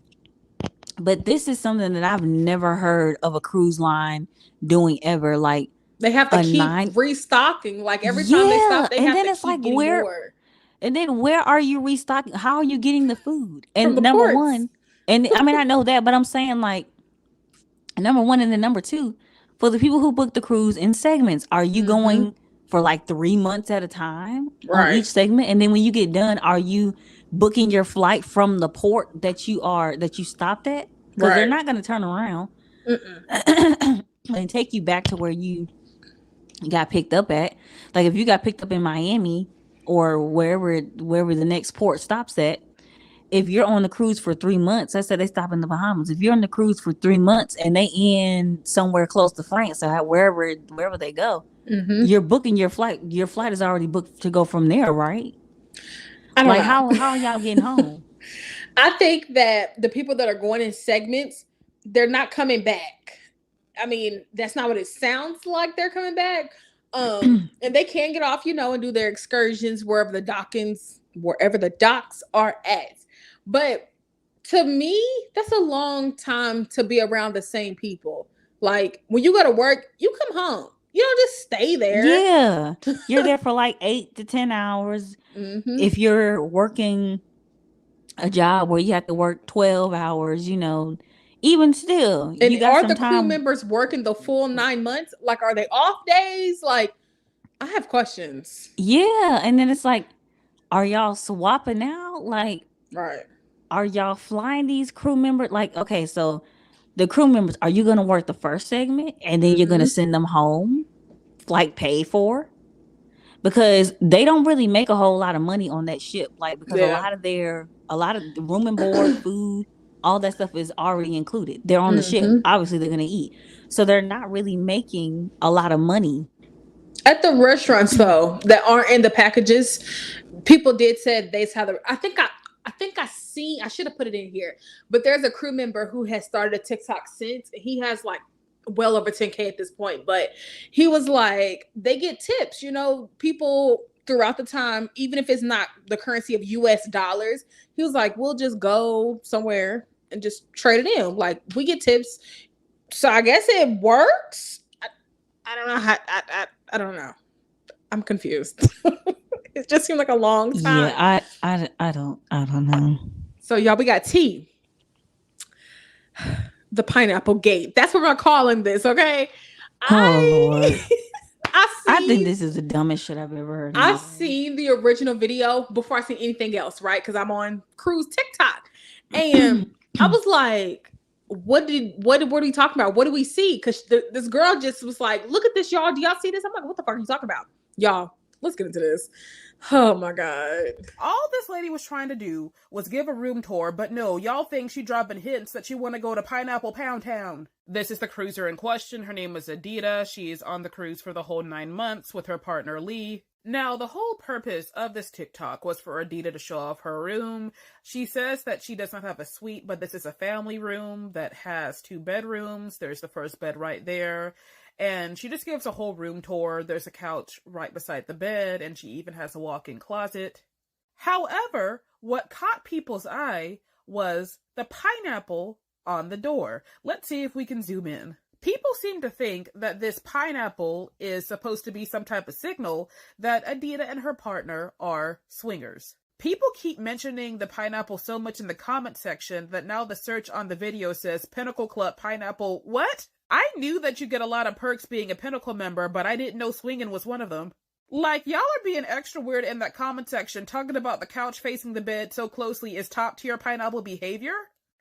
But this is something that I've never heard of a cruise line doing ever. Like, they have to keep restocking. Like, every time they stop, they have to keep getting more. And then where are you restocking? How are you getting the food? And number one, and I mean, I know that, but I'm saying, like, number one, and then number two, for the people who book the cruise in segments, are you going for like 3 months at a time on each segment? And then when you get done, are you booking your flight from the port that you stopped at? Because they're not going to turn around and take you back to where you got picked up at. Like, if you got picked up in Miami or wherever the next port stops at, if you're on the cruise for 3 months, I said they stop in the Bahamas. If you're on the cruise for 3 months and they end somewhere close to France or wherever they go, you're booking your flight. Your flight is already booked to go from there, right? Like, how are y'all getting home? I think that the people that are going in segments, they're not coming back. I mean, that's not what it sounds like. They're coming back. And they can get off, and do their excursions wherever the docks are at. But to me, that's a long time to be around the same people. Like, when you go to work, you come home. You don't just stay there. Yeah. You're there for like 8 to 10 hours. If you're working a job where you have to work 12 hours, even still. And are the crew members working the full 9 months? Like, are they off days? Like, I have questions. Yeah. And then it's like, are y'all swapping out? Like, are y'all flying these crew members? Like, okay, so the crew members, are you going to work the first segment and then you're going to send them home, like, paid for? because they don't really make a whole lot of money on that ship. Like, because Yeah. a lot of the room and board, food, all that stuff is already included. They're on the ship. Obviously, they're gonna eat, so they're not really making a lot of money. At the restaurants though, that aren't in the packages, people did say they had the. I think I should have put it in here, but there's a crew member who has started a TikTok since. He has like well over 10K at this point, but he was like, they get tips, you know, people throughout the time, even if it's not the currency of US dollars. He was like, we'll just go somewhere and just trade it in. Like, we get tips. So I guess it works. I don't know how I don't know. I'm confused. It just seemed like a long time. Yeah, I don't know. So y'all, we got tea. The pineapple gate. That's what we're calling this, okay? Lord. I think this is the dumbest shit I've ever heard. I seen the original video before I seen anything else, right? Because I'm on Cruise TikTok. And I was like, what are we talking about? What do we see? Because this girl just was like, look at this, y'all. Do y'all see this? I'm like, what the fuck are you talking about? Y'all, let's get into this. Oh my God. All this lady was trying to do was give a room tour, but no, y'all think she dropping hints that she want to go to Pineapple Pound Town. This is the cruiser in question. Her name was Adita. She is on the cruise for the whole 9 months with her partner Lee. Now, the whole purpose of this TikTok was for Adita to show off her room. She says that she does not have a suite, but this is a family room that has 2 bedrooms. There's the first bed right there. And she just gives a whole room tour. There's a couch right beside the bed, and she even has a walk-in closet. However, what caught people's eye was the pineapple on the door. Let's see if we can zoom in. People seem to think that this pineapple is supposed to be some type of signal that Adita and her partner are swingers. People keep mentioning the pineapple so much in the comment section that now the search on the video says Pinnacle Club Pineapple. What? I knew that you get a lot of perks being a Pinnacle member, but I didn't know swinging was one of them. Like, y'all are being extra weird in that comment section, talking about the couch facing the bed so closely is top tier pineapple behavior.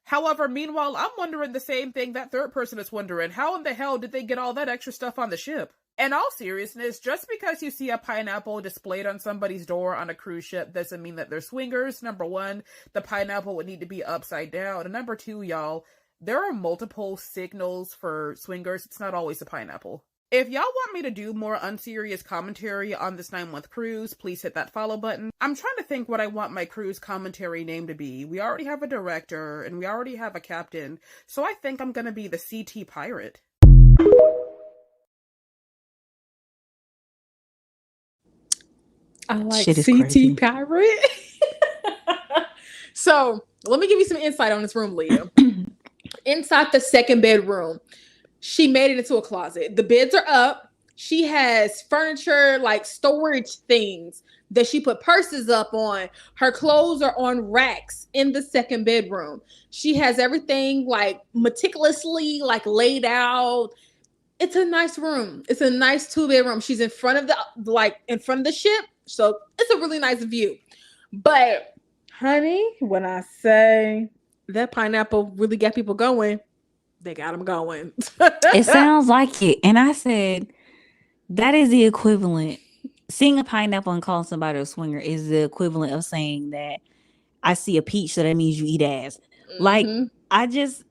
However, meanwhile, I'm wondering the same thing that third person is wondering. How in the hell did they get all that extra stuff on the ship? In all seriousness, just because you see a pineapple displayed on somebody's door on a cruise ship doesn't mean that they're swingers. Number one, the pineapple would need to be upside down. And number two, y'all, there are multiple signals for swingers. It's not always a pineapple. If y'all want me to do more unserious commentary on this 9-month cruise, please hit that follow button. I'm trying to think what I want my cruise commentary name to be. We already have a director and we already have a captain, so I think I'm gonna be the CT Pirate. I like CT Pirate. So let me give you some insight on this room, Leah. Inside the second bedroom, she made it into a closet. The beds are up. She has furniture, like storage things that she put purses up on. Her clothes are on racks in the second bedroom. She has everything like meticulously like laid out. It's a nice room. It's a nice 2-bedroom. She's in front of the ship. So it's a really nice view. But honey, when I say that pineapple really got people going, they got them going. It sounds like it. And I said, that is the equivalent. Seeing a pineapple and calling somebody a swinger is the equivalent of saying that I see a peach, so that means you eat ass. Mm-hmm. Like, I just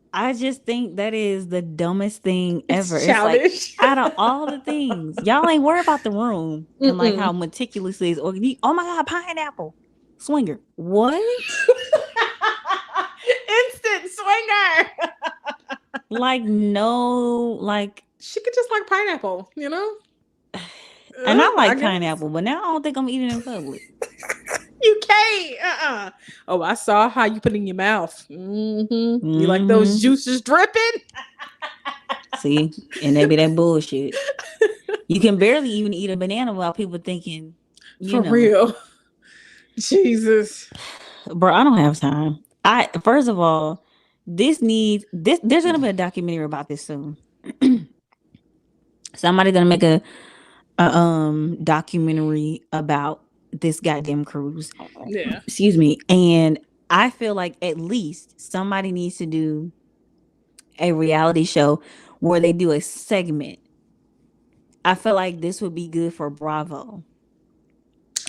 think that is the dumbest thing ever. It's childish. Like, out of all the things, y'all ain't worried about the room and like how meticulously it's organized. Oh my God, pineapple. Swinger. What? Instant swinger. Like, no, like she could just like pineapple, you know? And I like pineapple, but now I don't think I'm eating it in public. You can't. Oh, I saw how you put it in your mouth. You like those juices dripping? See, and that be that bullshit. You can barely even eat a banana without people thinking, For real. Jesus. Bro, I don't have time. First of all, there's gonna be a documentary about this soon. Somebody gonna make a documentary about this goddamn cruise. Yeah. Excuse me. And I feel like at least somebody needs to do a reality show where they do a segment. I feel like this would be good for Bravo.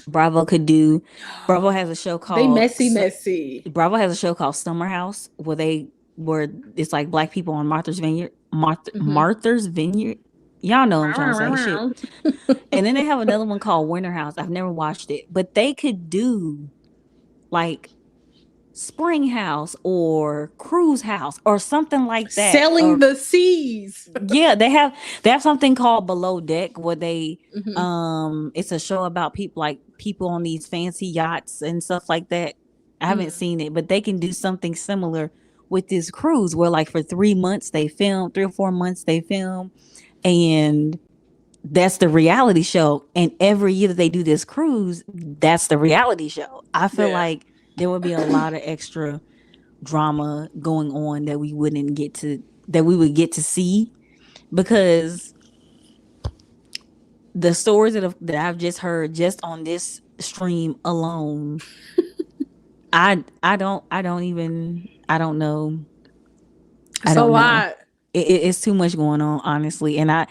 Bravo could do. Bravo has a show called They messy. Bravo has a show called Summer House where it's like black people on Martha's Vineyard. Martha's Vineyard. Y'all know what I'm trying to say. Shit. And then they have another one called Winter House. I've never watched it, but they could do like Spring House or Cruise House or something like that. Selling the seas. Yeah, they have something called Below Deck where they it's a show about people on these fancy yachts and stuff like that. I haven't seen it, but they can do something similar with this cruise where like for 3 months they film, 3 or 4 months they film, and that's the reality show. And every year that they do this cruise, that's the reality show. I feel like there would be a lot of extra drama going on that we would get to see, because the stories that I've just heard just on this stream alone, I don't know. It's a lot. It's too much going on, honestly, and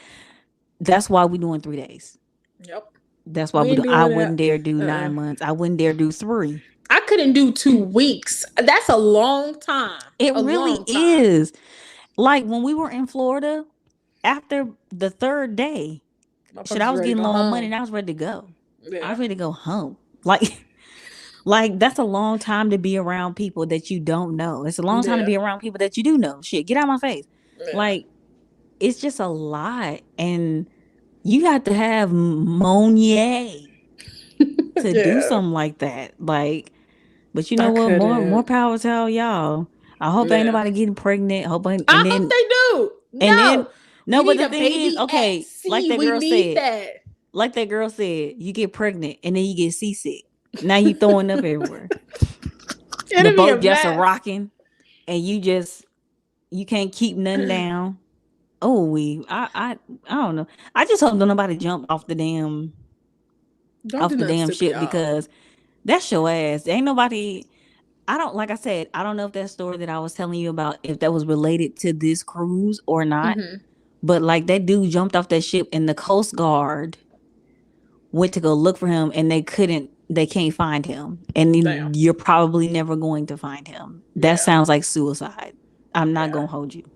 that's why we're doing 3 days. Yep. That's why I wouldn't dare do 9 months. I wouldn't dare do 3. I couldn't do 2 weeks. That's a long time. It really is. Like when we were in Florida, after the 3rd day, I was getting low on money and I was ready to go. I was ready to go home. Like that's a long time to be around people that you don't know. It's a long time to be around people that you do know. Shit, get out of my face. Yeah. Like it's just a lot, and you have to have Monier to do something like that. Like, but you know what? More power to all y'all. I hope ain't nobody getting pregnant. I hope they do. But the thing is, okay, like that girl said, you get pregnant and then you get seasick. Now you throwing up everywhere. The boat just a rocking, and you can't keep nothing down. Oh, I don't know. I just hope nobody jump off the damn ship, because that's your ass. Ain't nobody. Like I said, I don't know if that story that I was telling you about, if that was related to this cruise or not. But like that dude jumped off that ship and the Coast Guard went to go look for him, and they can't find him. And you're probably never going to find him. That sounds like suicide. I'm not going to hold you,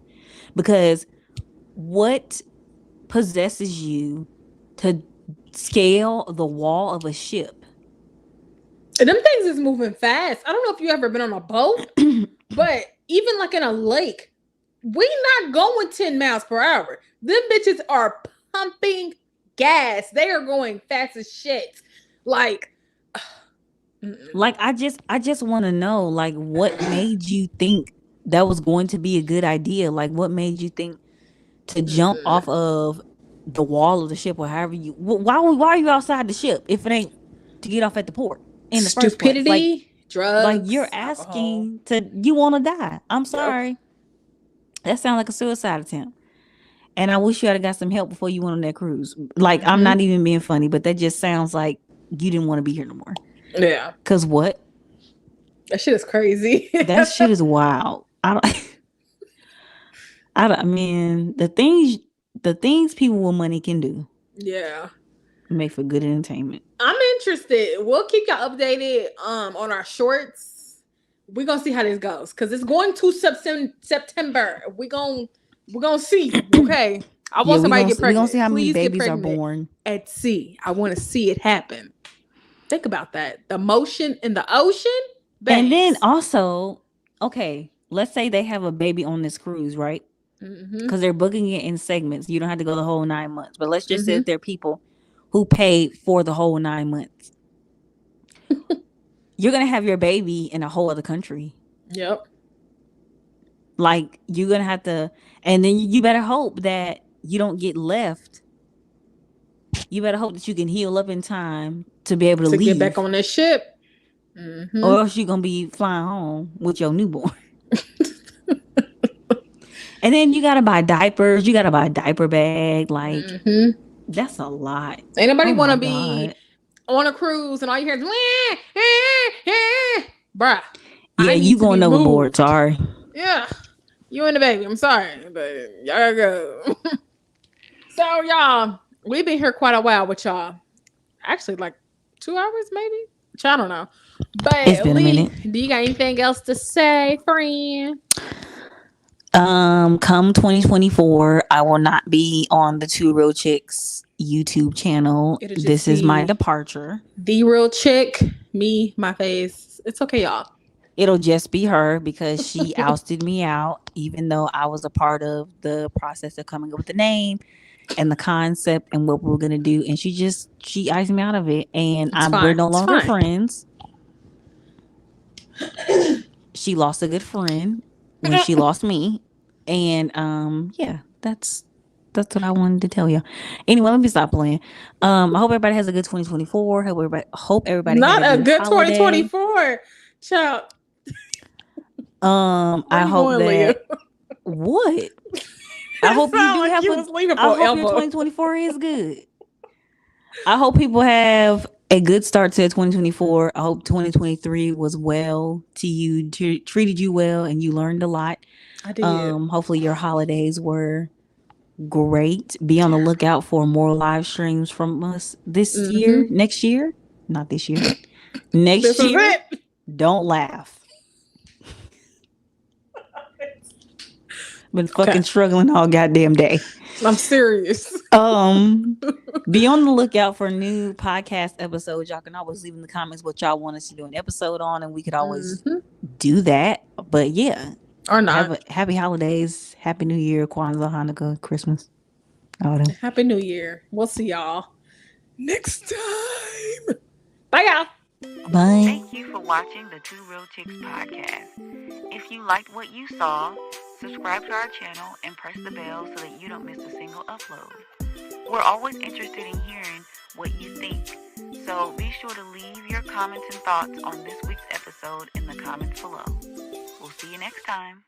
because what possesses you to scale the wall of a ship? And them things is moving fast. I don't know if you ever been on a boat, but even like in a lake, we not going 10 miles per hour. Them bitches are pumping gas. They are going fast as shit. Like I just want to know, like, what made you think that was going to be a good idea? Like, what made you think to jump off of the wall of the ship, or however you? Why are you outside the ship if it ain't to get off at the port? In the stupidity, first place? Like, drugs. Like you're asking you want to die. I'm sorry. That sounds like a suicide attempt. And I wish you had got some help before you went on that cruise. Like, I'm not even being funny, but that just sounds like you didn't want to be here no more. Yeah. Cause what? That shit is crazy. That shit is wild. I mean, the things people with money can do. Yeah. Make for good entertainment. I'm interested. We'll keep y'all updated on our shorts. We're gonna see how this goes, because it's going to September. We're gonna see. Okay. I want somebody to get pregnant. We're gonna see how many babies are born at sea. I want to see it happen. Think about that. The motion in the ocean. Babes. And then also, okay, let's say they have a baby on this cruise, right? Because they're booking it in segments. You don't have to go the whole 9 months. But let's just say if there are people who paid for the whole 9 months. You're going to have your baby in a whole other country. Yep. Like, you're going to have to, and then you better hope that you don't get left. You better hope that you can heal up in time to be able to leave. Get back on that ship. Or else you're going to be flying home with your newborn. And then you got to buy diapers. You got to buy a diaper bag. Like, that's a lot. Ain't nobody want to be on a cruise and all you hear is, bruh. Yeah, you going overboard. Sorry. Yeah. You and the baby. I'm sorry, but y'all gotta go. So, y'all, we've been here quite a while with y'all. Actually, like 2 hours, maybe. I don't know. But It's been a Lee, minute. do you got anything else to say, friend? Come 2024, I will not be on the Two Real Chicks YouTube channel. It'll just This is my be departure. The Real Chick, me, my face. It's okay, y'all. It'll just be her because she ousted me out, even though I was a part of the process of coming up with the name and the concept and what we were gonna do. And she iced me out of it, and we're no longer friends. She lost a good friend when she lost me, and yeah, that's what I wanted to tell you. Anyway, let me stop playing. I hope everybody has a good 2024. Hope everybody Not had a good holiday. 2024, child. I hope that Leah? What? I hope you do like have you a. was leaving I hope forever. your 2024 is good. I hope people have a good start to 2024. I hope 2023 was well to you, treated you well, and you learned a lot. I did. Hopefully your holidays were great. Be on the lookout for more live streams from us this year, next year, not this year, next This year. is it. Don't laugh. Been fucking struggling all goddamn day. I'm serious. Be on the lookout for new podcast episodes. Y'all can always leave in the comments what y'all want us to do an episode on, and we could always do that. But yeah, or not. Happy holidays, Happy New Year, Kwanzaa, Hanukkah, Christmas. All them. Happy New Year. We'll see y'all next time. Bye, y'all. Bye. Thank you for watching the Two Real Chicks podcast. If you liked what you saw, subscribe to our channel and press the bell so that you don't miss a single upload. We're always interested in hearing what you think, so be sure to leave your comments and thoughts on this week's episode in the comments below. We'll see you next time.